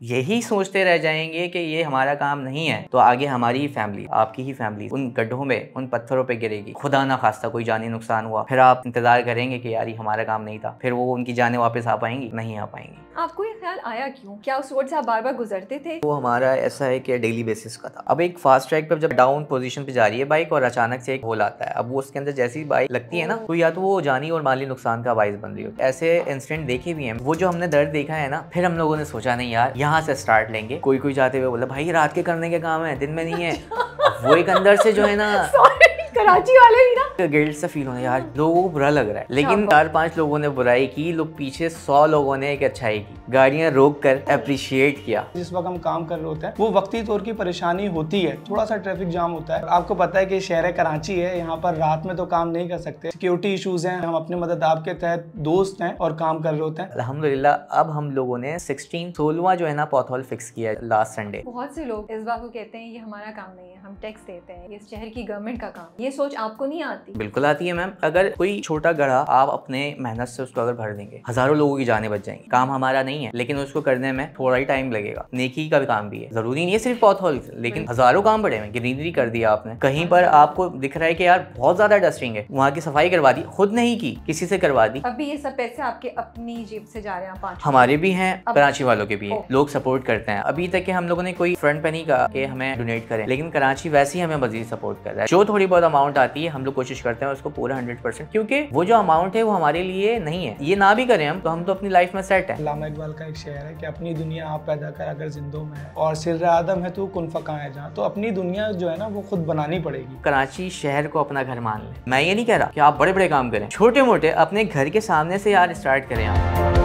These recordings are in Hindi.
यही सोचते रह जाएंगे कि ये हमारा काम नहीं है, तो आगे हमारी ही फैमिली, आपकी ही फैमिली उन गड्ढों में, उन पत्थरों पे गिरेगी। खुदा ना खास्ता कोई जानी नुकसान हुआ, फिर आप इंतजार करेंगे कि यार ये हमारा काम नहीं था, फिर वो उनकी जानें वापस आ पाएंगी? नहीं आ पाएंगी। आपको ये ख्याल आया क्यों? क्या उस रोड से आप बार बार गुजरते थे? वो हमारा ऐसा है कि डेली बेसिस का था। अब एक फास्ट ट्रैक पर जब डाउन पोजीशन पे जा रही है बाइक और अचानक से एक होल आता है, अब वो उसके अंदर जैसी बाइक लगती है ना, तो या तो वो जानी और माली नुकसान का बाइस बन रही हो। ऐसे इंसिडेंट देखे भी हैं। वो जो हमने दर्द देखा है ना, फिर हम लोगों ने सोचा नहीं यार यहाँ से स्टार्ट लेंगे। कोई जाते हुए बोला भाई रात के करने के काम है, दिन में नहीं है। वो एक अंदर से जो है ना कराची वाले भी ना गिल्ट सा फील होना, यार लोगों को बुरा लग रहा है। लेकिन 4-5 लोगों ने बुराई की, लोग पीछे 100 लोगों ने एक अच्छाई की, गाड़ियां रोक कर अप्रिशिएट किया। जिस वक्त हम काम कर रहे होते हैं वो वक्ती तौर की परेशानी होती है, थोड़ा सा ट्रैफिक जाम होता है। आपको पता है कि शहर कराची है, यहाँ पर रात में तो काम नहीं कर सकते, सिक्योरिटी इशूज हैं। हम अपनी मदद आपके तहत दोस्त हैं और काम कर रहे होते हैं। अल्हम्दुलिल्लाह अब हम लोगों ने 16वां जो है ना पॉथहोल फिक्स किया है लास्ट संडे। बहुत से लोग इस बात को कहते हैं ये हमारा काम नहीं है, हम टैक्स देते हैं, ये शहर की गवर्नमेंट का काम। ये सोच आपको नहीं आती? बिल्कुल आती है मैम। अगर कोई छोटा गड्ढा आप अपने मेहनत से उसको अगर भर देंगे, हजारों लोगों की जानें बच जाएंगी। काम हमारा नहीं है, लेकिन उसको करने में थोड़ा ही टाइम लगेगा। नेकी का भी काम भी है, जरूरी नहीं है सिर्फ पॉथहोल, लेकिन हजारों काम बड़े हैं। ग्रीनरी कर दिया आपने, कहीं पर आपको दिख रहा है कि यार बहुत ज्यादा डस्टिंग है, वहाँ की सफाई करवा दी, खुद नहीं की, किसी से करवा दी। अभी ये सब पैसे आपके अपनी जेब से जा रहे हैं? 5 हमारे भी हैं, कराची वालों के भी हैं, लोग सपोर्ट करते हैं। अभी तक के हम लोगों ने कोई फ्रंट पे नहीं कहा कि हमें डोनेट करें, लेकिन कराची वैसे ही हमें मजीद सपोर्ट कर रहा है। जो थोड़ी बहुत अमाउंट आती है हम लोग कोशिश करते हैं उसको पूरा 100%, क्योंकि वो जो अमाउंट है वो हमारे लिए नहीं है। ये ना भी करें हम तो अपनी लाइफ में सेट है। अल्लामा इकबाल का एक शेर है कि अपनी दुनिया आप पैदा कर अगर जिंदों में है, और सिर आदम है तो कुन फका है जहाँ। तो अपनी दुनिया जो है ना वो खुद बनानी पड़ेगी। कराची शहर को अपना घर मान लें। मैं ये नहीं कह रहा कि आप बड़े बड़े काम करें, छोटे मोटे अपने घर के सामने से यार स्टार्ट करें आप।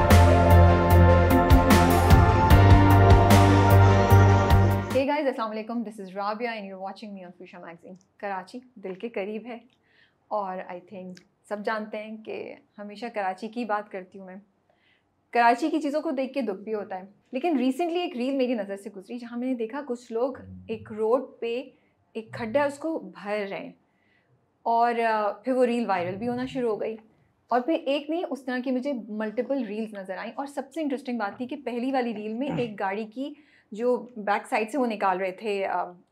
Hey guys, अस्सलाम वालेकुम, this is Rabia and you are watching me on fusion magazine. Karachi दिल के करीब है और आई थिंक सब जानते हैं कि हमेशा कराची की बात करती हूँ मैं। कराची की चीज़ों को देख के दुख भी होता है, लेकिन रिसेंटली एक रील मेरी नज़र से गुजरी जहाँ मैंने देखा कुछ लोग एक रोड पे एक खड्डा है उसको भर रहे हैं और फिर वो रील वायरल भी होना शुरू हो गई। और फिर एक नहीं उस तरह की मुझे मल्टीपल रील्स नज़र आई। और सबसे इंटरेस्टिंग बात थी कि पहली वाली रील में एक गाड़ी की जो बैक साइड से वो निकाल रहे थे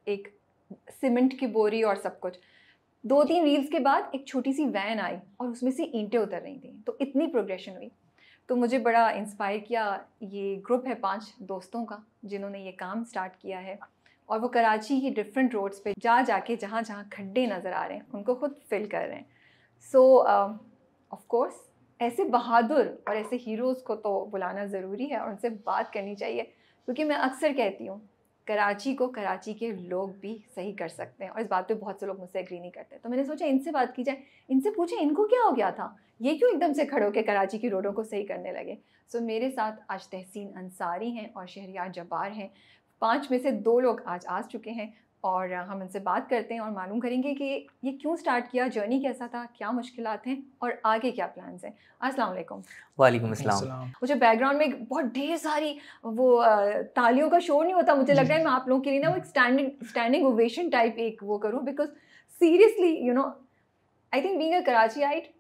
एक सीमेंट की बोरी और सब कुछ। 2-3 रील्स के बाद एक छोटी सी वैन आई और उसमें से ईंटें उतर रही थी। तो इतनी प्रोग्रेशन हुई, तो मुझे बड़ा इंस्पायर किया। ये ग्रुप है 5 दोस्तों का जिन्होंने ये काम स्टार्ट किया है और वो कराची की डिफरेंट रोड्स पे जाके जहाँ खड्डे नज़र आ रहे हैं उनको खुद फिल कर रहे हैं। सो ऑफ कोर्स ऐसे बहादुर और ऐसे हीरोज़ को तो बुलाना ज़रूरी है और उनसे बात करनी चाहिए, क्योंकि मैं अक्सर कहती हूँ कराची को कराची के लोग भी सही कर सकते हैं और इस बात पे बहुत से लोग मुझसे एग्री नहीं करते। तो मैंने सोचा इनसे बात की जाए, इनसे पूछे इनको क्या हो गया था, ये क्यों एकदम से खड़े होकर कराची की रोडों को सही करने लगे। सो मेरे साथ आज तहसीन अंसारी हैं और शहरियार जब्बार हैं। 5 में से 2 लोग आज आ चुके हैं और हम इनसे बात करते हैं और मालूम करेंगे कि ये क्यों स्टार्ट किया, जर्नी कैसा था, क्या मुश्किलात हैं और आगे क्या प्लान्स हैं। अस्सलाम वालेकुम। वालेकुम अस्सलाम। मुझे बैकग्राउंड में बहुत ढेर सारी वो तालियों का शोर नहीं होता, मुझे लग रहा है मैं आप लोगों के लिए ना वो एक स्टैंडिंग ओवेशन टाइप एक वो करूँ, because seriously you know I think being a Karachiite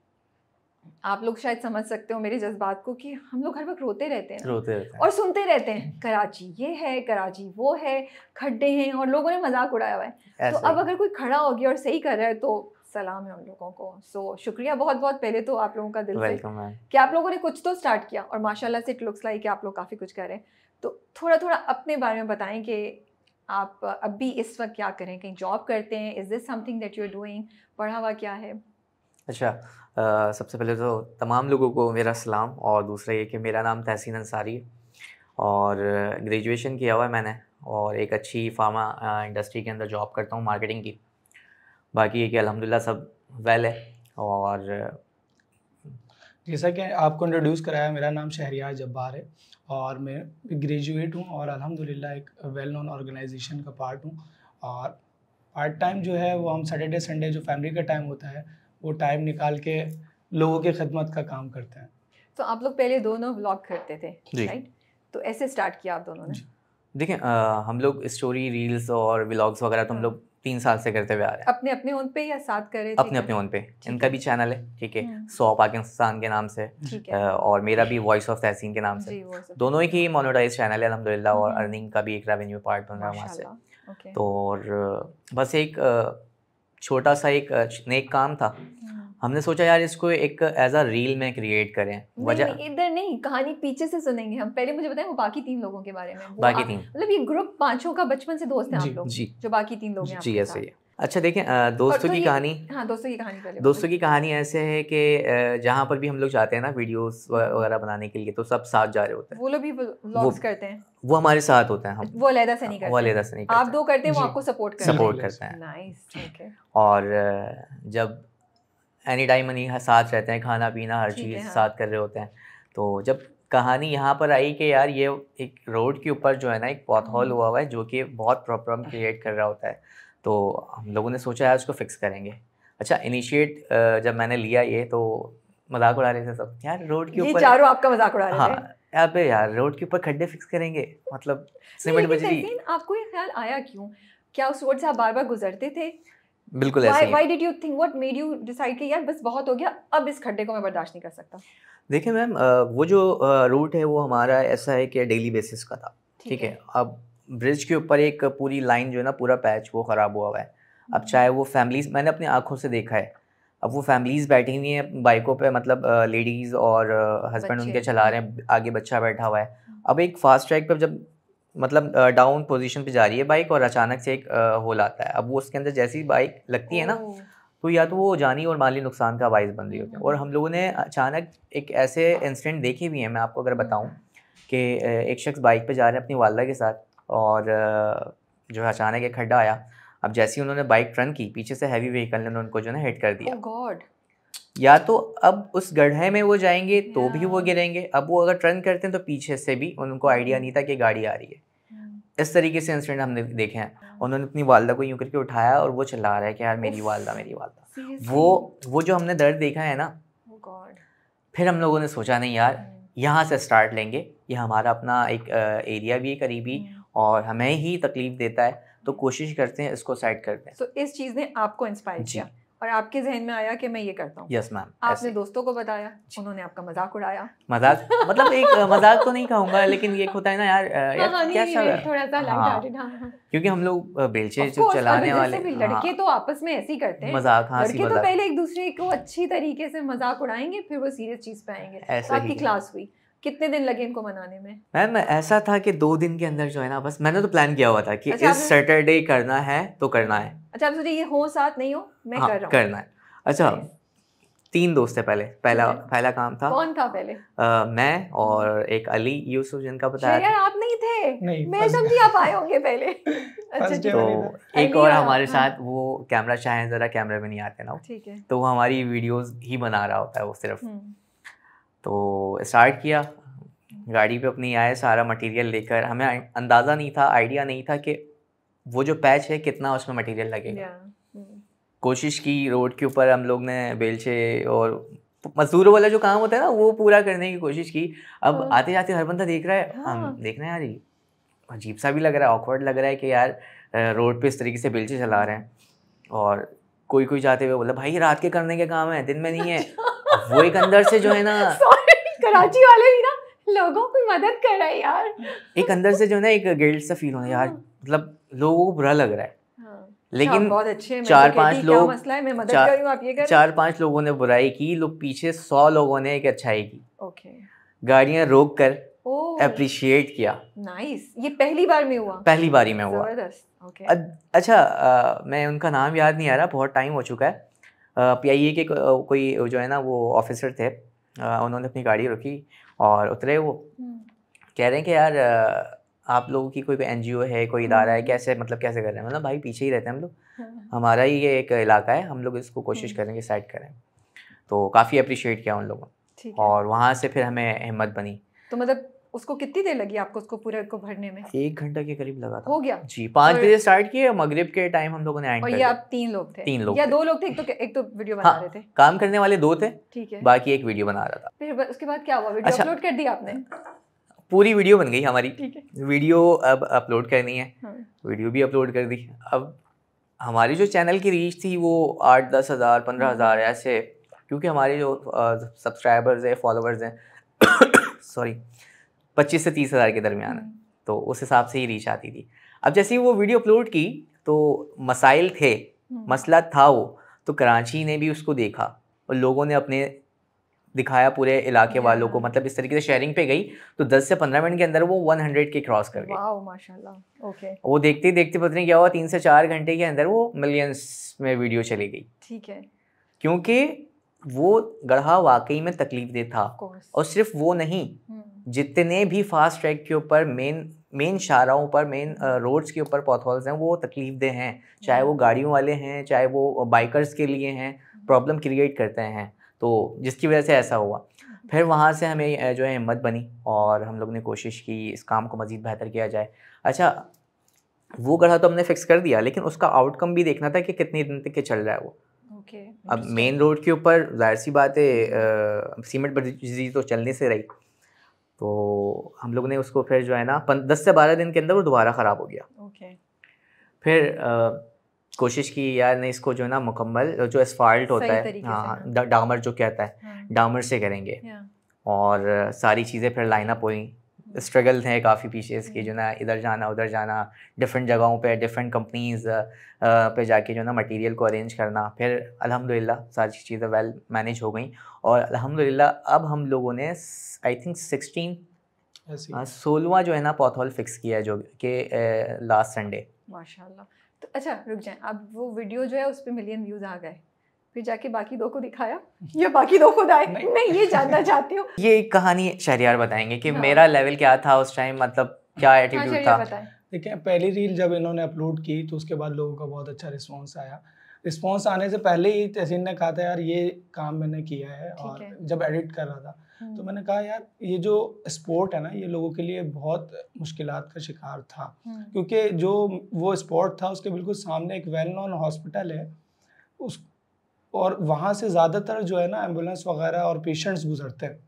आप लोग शायद समझ सकते हो मेरे जज्बात को कि हम लोग हर वक्त रोते रहते हैं और सुनते रहते हैं कराची ये है, कराची वो है, खड्डे हैं और लोगों ने मजाक उड़ाया हुआ है। तो अब अगर कोई खड़ा हो गया और सही कर रहा है तो सलाम है उन लोगों को। सो शुक्रिया बहुत बहुत पहले तो आप लोगों का दिल से कि आप लोगों ने कुछ तो स्टार्ट किया और माशाल्लाह से इट लुक्स लाइक कि आप लोग काफ़ी कुछ कर रहे हैं। तो थोड़ा थोड़ा अपने बारे में बताएं कि आप अभी इस वक्त क्या करें, कहीं जॉब करते हैं, is this something that you are doing, पढ़ा हुआ क्या है? अच्छा, सबसे पहले तो तमाम लोगों को मेरा सलाम और दूसरा ये कि मेरा नाम तहसीन अंसारी है और ग्रेजुएशन किया हुआ है मैंने और एक अच्छी फार्मा इंडस्ट्री के अंदर जॉब करता हूँ मार्केटिंग की। बाकी ये कि अल्हम्दुलिल्लाह सब वेल है। और जैसा कि आपको इंट्रोड्यूस कराया, मेरा नाम शहरियार जब्बार है और मैं ग्रेजुएट हूँ और अल्हम्दुलिल्लाह एक वेल नोन ऑर्गेनाइजेशन का पार्ट हूँ। और पार्ट टाइम जो है वो हम सैटरडे संडे जो फैमिली का टाइम होता है वो टाइम निकाल के लोगों की खिदमत का काम करते हैं। तो आप लोग पहले दोनों व्लॉग करते थे, राइट? तो ऐसे स्टार्ट किया आप दोनों ने? देखिए हम लोग स्टोरी रील्स और व्लॉग्स वगैरह तो हम लोग 3 साल से करते हुए आ रहे हैं। अपने अपने ओन पे या साथ कर रहे थे? अपने अपने ओन पे। इनका भी चैनल है, ठीक है, 100 पाकिस्तान के नाम से, ठीक है। और मेरा भी वॉइस ऑफ तहसीन के नाम से। जी, वो सब दोनों ही मोनेटाइज चैनल है अल्हम्दुलिल्लाह, और अर्निंग का भी एक रेवेन्यू पार्ट बन रहा है वहाँ से। ओके। तो और बस एक छोटा सा एक नेक काम था, हमने सोचा यार इसको एक एज अ रील में क्रिएट करें। नहीं, इधर नहीं, कहानी पीछे से सुनेंगे हम। पहले मुझे बताएं वो बाकी 3 लोगों के बारे में। बाकी 3 मतलब ये ग्रुप 5 का बचपन से दोस्त हैं आप लोग? जी, जो बाकी 3 लोग हैं जी, ऐसे ही है। अच्छा देखें, दोस्तों की कहानी, हाँ दोस्तों की कहानी पहले। दोस्तों की कहानी ऐसे है कि जहाँ पर भी हम लोग जाते हैं ना वीडियोस वगैरह बनाने के लिए, तो सब साथ जा रहे होते हैं। वो लोग भी व्लॉग्स करते हैं? वो हमारे साथ होते हैं, हम वो अलग से नहीं करते? वो अलग से नहीं करते। आप 2 करते हैं, वो आपको सपोर्ट करते हैं। नाइस, ठीक है। और जब एनी टाइम मनी साथ रहते हैं, खाना पीना हर चीज़ साथ कर रहे होते हैं। तो जब कहानी यहाँ पर आई कि यार ये एक रोड के ऊपर जो है ना एक पॉथहोल हुआ हुआ है जो कि बहुत प्रॉब्लम क्रिएट कर रहा होता है, तो हम लोगों ने सोचा यार उसको फिक्स करेंगे। अच्छा, इनिशिएट जब मैंने लिया ये, तो मजाक उड़ा रहे थे सब, यार रोड के ऊपर, ये चारों आपका मजाक उड़ा रहे थे? हाँ, अबे यार रोड के ऊपर खड्डे फिक्स करेंगे, मतलब सीमेंट बजरी। आपको ये ख्याल आया क्यों? क्या उस रोड से आप बार बार गुजरते थे? बिल्कुल ऐसे ही। Why did you think, what made you decide कि यार बस बहुत हो गया, अब इस खड्डे को मैं बर्दाश्त नहीं कर सकता? देखिए मैम, वो जो रूट है वो हमारा ऐसा है कि डेली बेसिस का था, ठीक है। अब ब्रिज के ऊपर एक पूरी लाइन जो है ना, पूरा पैच वो ख़राब हुआ हुआ है। अब चाहे वो फैमिलीज, मैंने अपनी आंखों से देखा है, अब वो फैमिलीज बैठी हुई हैं बाइकों पे, मतलब लेडीज़ और हस्बैंड उनके चला रहे हैं, आगे बच्चा बैठा हुआ है। अब एक फास्ट ट्रैक पर जब मतलब डाउन पोजीशन पे जा रही है बाइक, और अचानक से एक होल आता है, अब वो उसके अंदर जैसी बाइक लगती है ना, तो या तो वो जानी और माली नुकसान का बाइस बन रही होती है। और हम लोगों ने अचानक एक ऐसे इंसिडेंट देखे भी हैं, मैं आपको अगर बताऊं कि एक शख्स बाइक पे जा रहे हैं अपनी वालदा के साथ, और जो है अचानक एक खड्डा आया। अब जैसे ही उन्होंने बाइक टर्न की, पीछे से हैवी व्हीकल ने उनको जो है हिट कर दिया। Oh God. या तो अब उस गड्ढे में वो जाएंगे तो भी वो गिरेंगे, अब वो अगर टर्न करते हैं तो पीछे से भी उनको आइडिया नहीं था कि गाड़ी आ रही है। इस तरीके से इंसिडेंट हमने देखे हैं। उन्होंने अपनी वालदा को यूं करके उठाया और वो चिल्ला रहा है कि यार मेरी वालदा, मेरी वालदा। वो जो हमने दर्द देखा है ना, फिर हम लोगों ने सोचा नहीं यार, यहाँ से स्टार्ट लेंगे, ये हमारा अपना एक एरिया भी है करीबी, और हमें ही तकलीफ देता है, तो कोशिश करते हैं इसको साइड करते हैं। तो इस चीज़ ने आपको इंस्पायर किया और आपके जहन में आया कि मैं ये करता हूँ? Yes ma'am. आपने दोस्तों को बताया, उन्होंने आपका मजाक उड़ाया? मजाक मतलब एक मजाक तो नहीं कहूँगा, लेकिन ये होता है ना यार, क्या थोड़ा सा लाइट हार्टेड। हाँ, क्योंकि हम लोग बेलचे जो चलाने वाले, लड़के तो आपस में ऐसे ही करते हैं, मजाक, लड़के तो पहले एक दूसरे को अच्छी तरीके से मजाक उड़ाएंगे, फिर वो सीरियस चीज पे आएंगे। तो आपकी क्लास हुई, कितने दिन लगे इनको मनाने में? मैम ऐसा था कि 2 दिन के अंदर जो है ना, बस मैंने तो प्लान किया हुआ था कि इस सैटरडे करना है तो करना है। अच्छा, आप सोचिए ये हो साथ नहीं हो, मैं कर रहा हूँ, करना है। अच्छा, 3 दोस्त थे पहले, पहला काम था। कौन था पहले? मैं और एक अली यूसुफ, जिनका बताया यार आप नहीं थे? मैं समझी आप आए होंगे पहले। अच्छा, तो एक और हमारे साथ वो कैमरा चाहे जरा कैमरे में नहीं आते ना, ठीक है, तो वो हमारी वीडियोस ही बना रहा होता है वो सिर्फ। तो स्टार्ट किया, गाड़ी पे अपनी आए, सारा मटेरियल लेकर। हमें अंदाज़ा नहीं था, आइडिया नहीं था कि वो जो पैच है कितना उसमें मटेरियल लगेगा। कोशिश की, रोड के ऊपर हम लोग ने बेलचे और मजदूरों वाला जो काम होता है ना, वो पूरा करने की कोशिश की। अब आते जाते हर बंदा देख रहा है, हम देख रहे हैं यार अजीब सा भी लग रहा है, ऑकवर्ड लग रहा है कि यार रोड पे इस तरीके से बेलचे चला रहे हैं। और कोई जाते हुए बोला भाई रात के करने के काम है, दिन में नहीं है। वो एक अंदर से जो है ना, कराची वाले भी ना लोगों की मदद कर रहे हैं यार, एक अंदर से जो है ना एक गिल्ट सा फील होना, यार मतलब लोगों को बुरा लग रहा है। लेकिन बहुत अच्छे 4-5 लोग, मसला है, मैं मदद कर रही हूं, आप ये कर। 4-5 लोगों ने बुराई की, लोग पीछे 100 लोगों ने एक अच्छाई की। ओके, गाड़ियां रोक कर अप्रिशिएट किया। नाइस, ये पहली बार में हुआ? पहली बारी में हुआ। ओके। अच्छा, मैं उनका नाम याद नहीं आ रहा, बहुत टाइम हो चुका है। PIA के कोई जो है ना वो ऑफिसर थे, उन्होंने अपनी गाड़ी रोकी और उतरे। वो कह रहे हैं कि यार आप लोगों की कोई NGO है, कोई इदारा है, कैसे मतलब कैसे कर रहे हैं? मतलब भाई पीछे ही रहते हैं हम लोग, हमारा ही ये एक इलाका है, हम लोग इसको कोशिश करेंगे साइड करें। तो काफ़ी अप्रिशिएट किया उन लोगों ने, और वहाँ से फिर हमें हिम्मत बनी। तो मतलब उसको कितनी देर लगी आपको उसको पूरे को भरने में? 1 घंटा के करीब लगा था। हो गया जी, 5 बजे स्टार्ट किए, मगरिब के टाइम हम लोगों ने एंड कर दिया। और ये आप 3 लोग थे? 3 लोग या 2 लोग थे? एक तो वीडियो बना रहे थे। काम करने वाले 2 थे, ठीक है, बाकी एक वीडियो बना रहा था। फिर उसके बाद क्या हुआ? वीडियो अपलोड कर दी आपने? पूरी वीडियो बन गई हमारी। ठीक है, वीडियो अब अपलोड करनी है, वीडियो भी अपलोड कर दी। अब हमारी जो चैनल की रीच थी वो 8-10 हज़ार 15 हज़ार ऐसे, क्योंकि हमारे जो सब्सक्राइबर्स हैं फॉलोअर्स हैं सॉरी 25 से 30 हज़ार के दरमियान है, तो उस हिसाब से ही रीच आती थी। अब जैसे ही वो वीडियो अपलोड की तो मसाइल थे, मसला था वो, तो कराची ने भी उसको देखा और लोगों ने अपने दिखाया पूरे इलाके वालों को, मतलब इस तरीके से शेयरिंग पे गई तो 10 से 15 मिनट के अंदर वो 100 के क्रॉस कर गई। वाओ माशाल्लाह। ओके, वो देखते ही देखते पता नहीं क्या हुआ, 3 से 4 घंटे के अंदर वो मिलियंस में वीडियो चली गई। ठीक है, क्योंकि वो गढ़ा वाकई में तकलीफदेह था। और सिर्फ वो नहीं, जितने भी फास्ट ट्रैक के ऊपर मेन शाहराहों पर, मेन रोड्स के ऊपर पॉथहोल्स हैं वो तकलीफदेह हैं, चाहे वो गाड़ियों वाले हैं चाहे वो बाइकर्स के लिए हैं, प्रॉब्लम क्रिएट करते हैं, तो जिसकी वजह से ऐसा हुआ। फिर वहाँ से हमें जो है हिम्मत बनी और हम लोग ने कोशिश की इस काम को मज़ीद बेहतर किया जाए। अच्छा, वो गढ़ा तो हमने फिक्स कर दिया, लेकिन उसका आउटकम भी देखना था कि कितने दिन तक के चल रहा है वो। अब मेन रोड के ऊपर जाहिर सी बात है सीमेंट बजरी तो चलने से रही, तो हम लोग ने उसको फिर जो है ना 10 से 12 दिन के अंदर वो दोबारा ख़राब हो गया। फिर कोशिश की यार नहीं, इसको जो है ना मुकम्मल जो एसफाल्ट होता है, हाँ डामर जो कहता है, डामर से करेंगे। और सारी चीज़ें फिर लाइन अप हुई। स्ट्रगल थे काफ़ी पीछे इसकी, जो ना इधर जाना उधर जाना, डिफरेंट जगहों पे डिफरेंट कंपनीज़ पे जाके जो ना मटेरियल को अरेंज करना। फिर अल्हम्दुलिल्लाह सारी चीज़ें वेल मैनेज हो गई और अल्हम्दुलिल्लाह अब हम लोगों ने आई थिंक 16वां जो है ना पॉथहोल फिक्स किया है, जो कि लास्ट संडे। माशाल्लाह। तो अच्छा रुक जाएं, अब वो वीडियो जो है उस पर मिलियन व्यूज़ आ गए, फिर जाके बाकी दो को दिखाया या बाकी दो खुद आए? नहीं ये जानना चाहती हूँ। ये एक कहानी शहरियार बताएंगे कि मेरा लेवल क्या था उस टाइम, मतलब क्या एटीट्यूड था। देखिए, पहली रील जब इन्होंने अपलोड की तो उसके बाद लोगों का बहुत अच्छा रिस्पांस आया। रिस्पांस आने से पहले ही तहसीन ने कहा था यार ये काम मैंने किया है, और जब एडिट कर रहा था तो मैंने कहा यार ये जो स्पोर्ट है ना ये लोगों के लिए बहुत मुश्किलात का शिकार था, क्योंकि जो वो स्पॉट था उसके बिल्कुल सामने एक वेल नोन हॉस्पिटल है उस, और वहाँ से ज़्यादातर जो है ना एम्बुलेंस वगैरह और पेशेंट्स गुजरते हैं,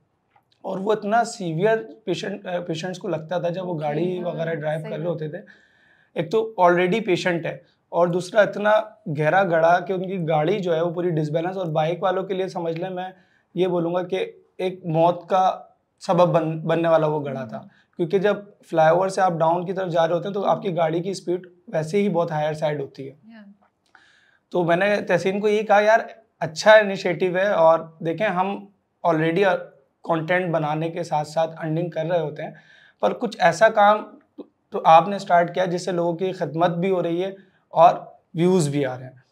और वो इतना सीवियर पेशेंट्स को लगता था जब वो गाड़ी वगैरह ड्राइव कर रहे होते थे। एक तो ऑलरेडी पेशेंट है और दूसरा इतना गहरा गड़ा कि उनकी गाड़ी जो है वो पूरी डिसबैलेंस, और बाइक वालों के लिए समझ लें, मैं ये बोलूँगा कि एक मौत का सबब बनने वाला वो गड़ा था, क्योंकि जब फ्लाईओवर से आप डाउन की तरफ जा रहे होते हैं तो आपकी गाड़ी की स्पीड वैसे ही बहुत हायर साइड होती है। तो मैंने तहसीन को ये कहा यार अच्छा इनिशिएटिव है, और देखें हम ऑलरेडी कंटेंट बनाने के साथ साथ अर्निंग कर रहे होते हैं, पर कुछ ऐसा काम तो आपने स्टार्ट किया जिससे लोगों की खिदमत भी हो रही है और व्यूज़ भी आ रहे हैं।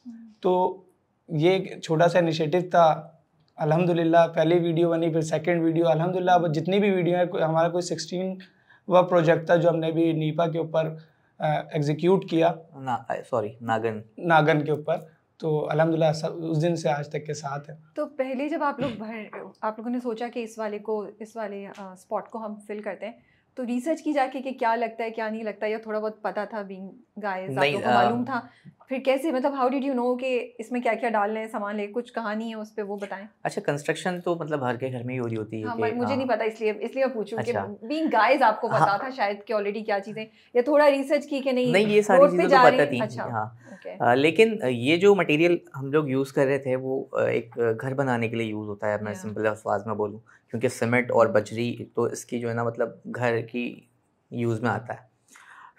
तो ये एक छोटा सा इनिशिएटिव था। अल्हम्दुलिल्लाह पहली वीडियो बनी, फिर सेकंड वीडियो, अल्हम्दुलिल्लाह अब जितनी भी वीडियो है, हमारा कोई 16वां प्रोजेक्ट था जो हमने भी नीपा के ऊपर एग्जीक्यूट किया, नागन के ऊपर। तो अल्हम्दुलिल्लाह उस दिन से आज तक के साथ है। तो पहले जब आप लोगों ने सोचा कि इस वाले स्पॉट को हम फिल करते हैं, तो रिसर्च की जाके कि क्या लगता है क्या नहीं लगता, या थोड़ा बहुत पता था बीइंग गाइस, आप लोगों को मालूम था? फिर कैसे, मतलब हाउ डिड यू नो कि इसमें क्या क्या डालना है, सामान ले, कुछ कहानी है उस पे वो बताएं। अच्छा, कंस्ट्रक्शन तो मतलब हर के घर में ही हो रही होती है। हाँ, मुझे नहीं पता, इसलिए पूछूं कि बीइंग गाइस आपको पता था शायद कि ऑलरेडी क्या चीज़ें, या थोड़ा रिसर्च की कि नहीं ये सारी चीज़ें तो पता थी। अच्छा, हाँ, लेकिन ये जो मटेरियल हम लोग यूज़ कर रहे थे वो एक घर बनाने के लिए यूज़ होता है, मैं सिंपल अल्फाज में बोलूँ, क्योंकि सीमेंट और बजरी तो इसकी जो है ना मतलब घर की यूज़ में आता है।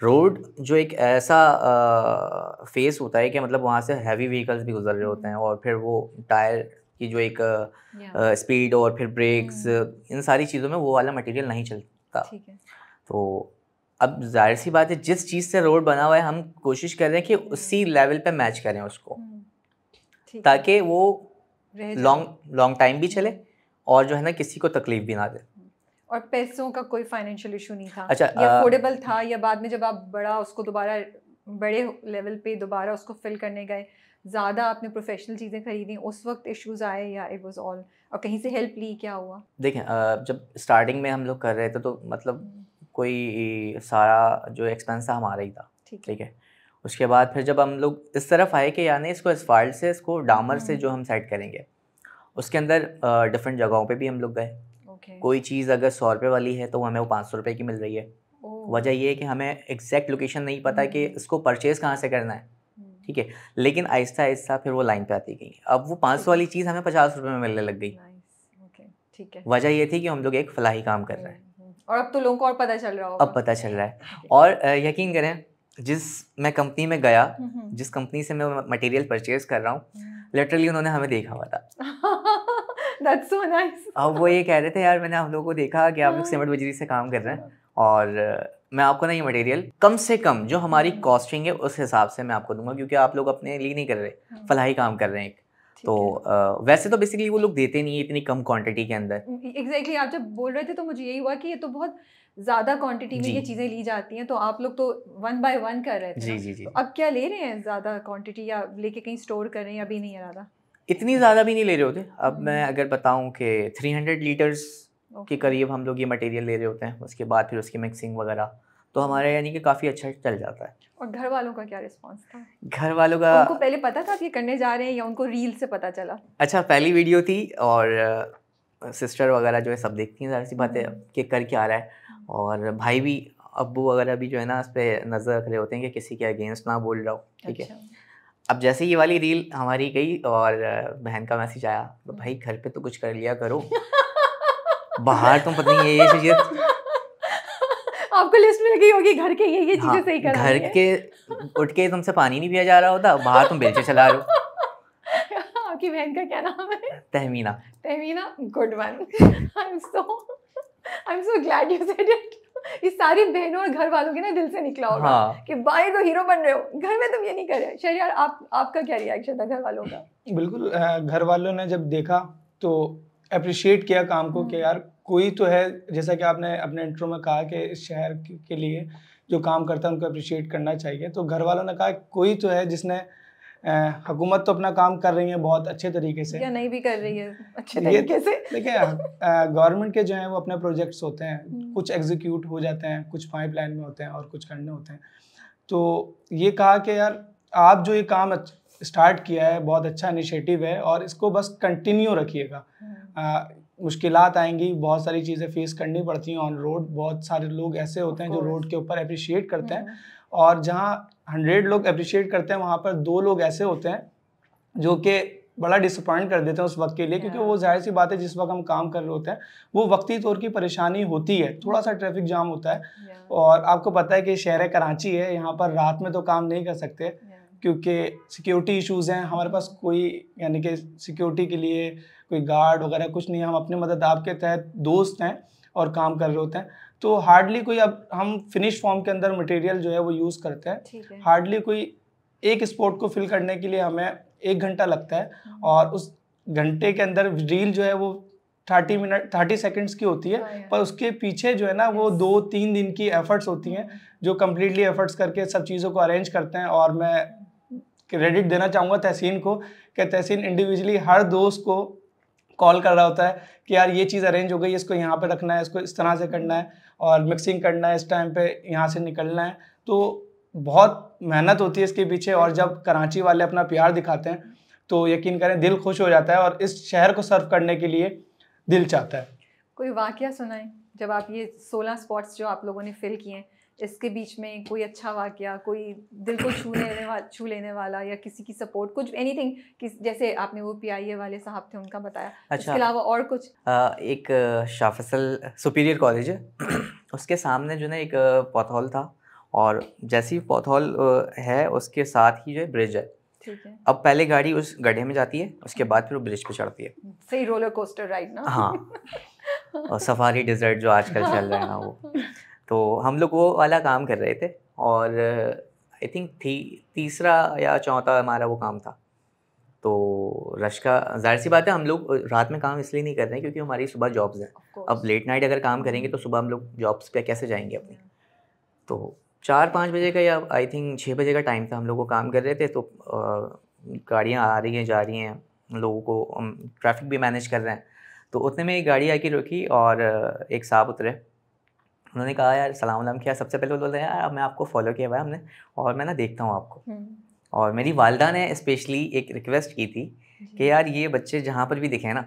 रोड जो एक ऐसा फेस होता है कि मतलब वहाँ से हैवी व्हीकल्स भी गुजर रहे होते हैं, और फिर वो टायर की जो एक स्पीड और फिर ब्रेक्स, इन सारी चीज़ों में वो वाला मटेरियल नहीं चलता। तो अब जाहिर सी बात है जिस चीज़ से रोड बना हुआ है हम कोशिश कर रहे हैं कि उसी लेवल पे मैच करें उसको, ताकि वो लॉन्ग टाइम भी चले और जो है ना किसी को तकलीफ भी ना दे। और पैसों का कोई फाइनेंशियल इशू नहीं था? अच्छा, ये अफोर्डेबल था, या बाद में जब आप बड़े लेवल पे दोबारा उसको फिल करने गए, ज़्यादा आपने प्रोफेशनल चीज़ें खरीदी, उस वक्त इश्यूज आए, या इट वाज ऑल, और कहीं से हेल्प ली, क्या हुआ? देखें, जब स्टार्टिंग में हम लोग कर रहे थे तो मतलब कोई सारा जो एक्सपेंस था हमारा ही था, ठीक है। उसके बाद फिर जब हम लोग इस तरफ आए कि यानी इसको एसफाल्ट से, इसको डामर से जो हम सेट करेंगे, उसके अंदर डिफरेंट जगहों पे भी हम लोग गए। कोई चीज़ अगर 100 रुपये वाली है तो हमें वो 500 रुपये की मिल रही है। वजह ये है कि हमें एग्जैक्ट लोकेशन नहीं पता कि इसको परचेज़ कहाँ से करना है, ठीक है, लेकिन आहिस्ता आहिस्ता फिर वो लाइन पे आती गई। अब वो 500 वाली चीज़ हमें 50 रुपये में मिलने लग गई। ओके, ठीक है। वजह ये थी कि हम लोग एक फलाही काम कर रहे हैं। और अब तो लोगों को और पता चल रहा होगा। अब पता चल रहा है। और यकीन करें, जिस मैं कंपनी में गया, जिस कंपनी से मैं मटेरियल परचेज कर रहा हूँ, लिटरली उन्होंने हमें देखा हुआ था। That's so nice. अब वो ये कह रहे थे, यार मैंने हम लोगों को देखा कि आप लोग सीमेंट बजरी से काम कर रहे हैं, और मैं आपको ना ये मटेरियल कम से कम जो हमारी कॉस्टिंग है उस हिसाब से मैं आपको दूंगा, क्योंकि आप लोग अपने लिए नहीं कर रहे, फलाही काम कर रहे हैं। तो वैसे तो बेसिकली वो लोग देते नहीं है इतनी कम क्वांटिटी के अंदर। एग्जैक्टली आप जब बोल रहे थे तो मुझे यही हुआ कि ये तो बहुत ज़्यादा क्वांटिटी में ये चीज़ें ली जाती हैं, तो आप लोग तो 1 by 1 कर रहे थे। जी जी जी। तो अब क्या ले रहे हैं ज़्यादा क्वांटिटी, या लेके कहीं स्टोर कर रहे हैं, अभी नहीं इरादा? इतनी ज़्यादा भी नहीं ले रहे होते। अब मैं अगर बताऊं कि 300 लीटर्स के करीब हम लोग ये मटेरियल ले रहे होते हैं, उसके बाद फिर उसकी मिक्सिंग वगैरह, तो हमारे यानी कि काफ़ी अच्छा चल जाता है। और घर वालों का क्या रिस्पांस था? घर वालों का, उनको पहले पता था आप ये करने जा रहे हैं, या उनको रील से पता चला? अच्छा, पहली वीडियो थी, और सिस्टर वगैरह जो है सब देखती हैं, ज़ाहिर सी बात है कि कर क्या रहा है, और भाई भी, अब्बू वगैरह भी जो है ना उस पर नज़र रख रहे होते हैं कि किसी के अगेंस्ट ना बोल रहा हो, ठीक है। अब जैसे ये वाली रील हमारी गई और बहन का मैसेज आया, तो भाई घर पे तो कुछ कर लिया करो, बाहर तुम पता नहीं ये चीज़ें आपको लिस्ट में लगी होगी घर के ये चीज़ें सही करा घर के उठ के तुमसे पानी नहीं पिया जा रहा होता, बाहर तुम बेलचे चला रहे हो। आपकी बहन का क्या नाम है? Tahmina. Tahmina, good one. I am so glad you said it. इस सारी बहनों और घर वालों के ना दिल से निकला होगा कि भाई तो हीरो बन रहे हो, घर में तुम ये नहीं कर रहे। शहरियार, आपका क्या रिएक्शन था घर वालों का? बिल्कुल, घर वालों ने जब देखा तो अप्रिशिएट किया काम को कि यार कोई तो है, जैसा कि आपने अपने इंट्रो में कहा कि इस शहर के लिए जो काम करता है उनको अप्रिशिएट करना चाहिए। तो घर वालों ने कहा कोई तो है जिसने, हुकूमत तो अपना काम कर रही है बहुत अच्छे तरीके से, या नहीं भी कर रही है अच्छे तरीके से। देखिए, गवर्नमेंट के जो हैं वो अपने प्रोजेक्ट्स होते हैं, कुछ एग्जीक्यूट हो जाते हैं, कुछ पाइपलाइन में होते हैं और कुछ करने होते हैं। तो ये कहा कि यार आप जो ये काम स्टार्ट किया है बहुत अच्छा इनिशिएटिव है, और इसको बस कंटिन्यू रखिएगा। मुश्किलात आएंगी, बहुत सारी चीज़ें फेस करनी पड़ती हैं ऑन रोड, बहुत सारे लोग ऐसे होते हैं जो रोड के ऊपर अप्रिशिएट करते हैं, और जहाँ 100 लोग अप्रिशिएट करते हैं वहाँ पर 2 लोग ऐसे होते हैं जो कि बड़ा डिसअपॉइंट कर देते हैं उस वक्त के लिए, क्योंकि वो जाहिर सी बात है जिस वक्त हम काम कर रहे होते हैं वो वक्ती तौर की परेशानी होती है, थोड़ा सा ट्रैफिक जाम होता है, और आपको पता है कि शहर कराची है, यहाँ पर रात में तो काम नहीं कर सकते क्योंकि सिक्योरिटी इश्यूज़ हैं। हमारे पास कोई यानी कि सिक्योरिटी के लिए कोई गार्ड वगैरह कुछ नहीं है, हम अपने मदद आपके तहत दोस्त हैं और काम कर रहे होते हैं। तो हार्डली कोई, अब हम फिनिश फॉर्म के अंदर मटेरियल जो है वो यूज़ करते हैं, हार्डली कोई एक स्पॉट को फिल करने के लिए हमें 1 घंटा लगता है, और उस घंटे के अंदर रील जो है वो 30 सेकंड्स की होती है, पर उसके पीछे जो है ना वो 2-3 दिन की एफर्ट्स होती हैं, जो कम्प्लीटली एफर्ट्स करके सब चीज़ों को अरेंज करते हैं। और मैं क्रेडिट देना चाहूँगा तहसीन को, कि तहसीन इंडिविजुअली हर दोस्त को कॉल कर रहा होता है कि यार ये चीज़ अरेंज हो गई, इसको यहाँ पे रखना है, इसको इस तरह से करना है, और मिक्सिंग करना है, इस टाइम पे यहाँ से निकलना है। तो बहुत मेहनत होती है इसके पीछे, और जब कराची वाले अपना प्यार दिखाते हैं तो यकीन करें दिल खुश हो जाता है, और इस शहर को सर्व करने के लिए दिल चाहता है। कोई वाकया सुनाएं जब आप ये 16 स्पॉट्स जो आप लोगों ने फिल किए हैं, इसके बीच में कोई अच्छा वाकया, कोई दिल को छू लेने वाला, या किसी की सपोर्ट, कुछ एनीथिंग, जैसे आपने वो PIA वाले साहब थे उनका बताया, अच्छा, इसके अलावा और कुछ? एक शाह फैसल सुपीरियर कॉलेज है, उसके सामने जो ना एक पॉथहॉल था, और जैसे ही पॉथहॉल है उसके साथ ही जो है ब्रिज है। ठीक है। अब पहले गाड़ी उस गड्ढे में जाती है, उसके बाद फिर वो ब्रिज पे चढ़ती है। सही रोलर कोस्टर राइड ना? हाँ, और सफारी डिजर्ट जो आजकल चल रहा है ना वो। तो हम लोग वो वाला काम कर रहे थे, और आई थिंक तीसरा या चौथा हमारा वो काम था। तो रश का, जाहिर सी बात है हम लोग रात में काम इसलिए नहीं कर रहे हैं क्योंकि हमारी सुबह जॉब्स हैं। अब लेट नाइट अगर काम करेंगे तो सुबह हम लोग जॉब्स पे कैसे जाएंगे अपनी। तो 4-5 बजे का, या आई थिंक 6 बजे का टाइम था, हम लोग वो काम कर रहे थे। तो गाड़ियाँ आ रही हैं जा रही हैं, लोगों को ट्रैफिक भी मैनेज कर रहे हैं। तो उतने में एक गाड़ी आके रुकी, और एक साहब उतरे। उन्होंने कहा यार सलाम अलैकुम किया। सबसे पहले बोलते हैं यार मैं आपको फॉलो किया हुआ है हमने, और मैं ना देखता हूँ आपको। और मेरी वालदा ने स्पेशली एक रिक्वेस्ट की थी कि यार ये बच्चे जहाँ पर भी दिखे ना,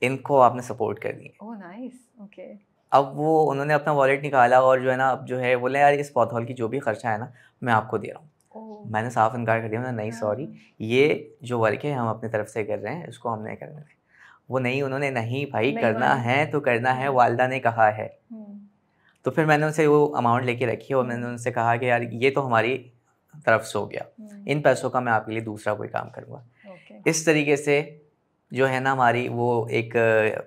इनको आपने सपोर्ट कर दी। Oh nice, okay. अब वो उन्होंने अपना वॉलेट निकाला, और जो है ना अब जो है बोले यार इस पॉथहॉल की जो भी खर्चा है ना मैं आपको दे रहा हूँ। मैंने साफ इनकार कर दिया, मैंने नहीं हाँ। सॉरी, ये जो वर्क है हम अपनी तरफ से कर रहे हैं, इसको हमने करना है। वो नहीं, उन्होंने नहीं भाई नहीं करना मानी। है तो करना है, हाँ। वालिदा ने कहा है। हम्म, तो फिर मैंने उनसे वो अमाउंट लेके रखी और मैंने उनसे कहा कि यार ये तो हमारी तरफ से हो गया, इन पैसों का मैं आपके लिए दूसरा कोई काम करूँगा। ओके। इस तरीके से जो है ना हमारी वो एक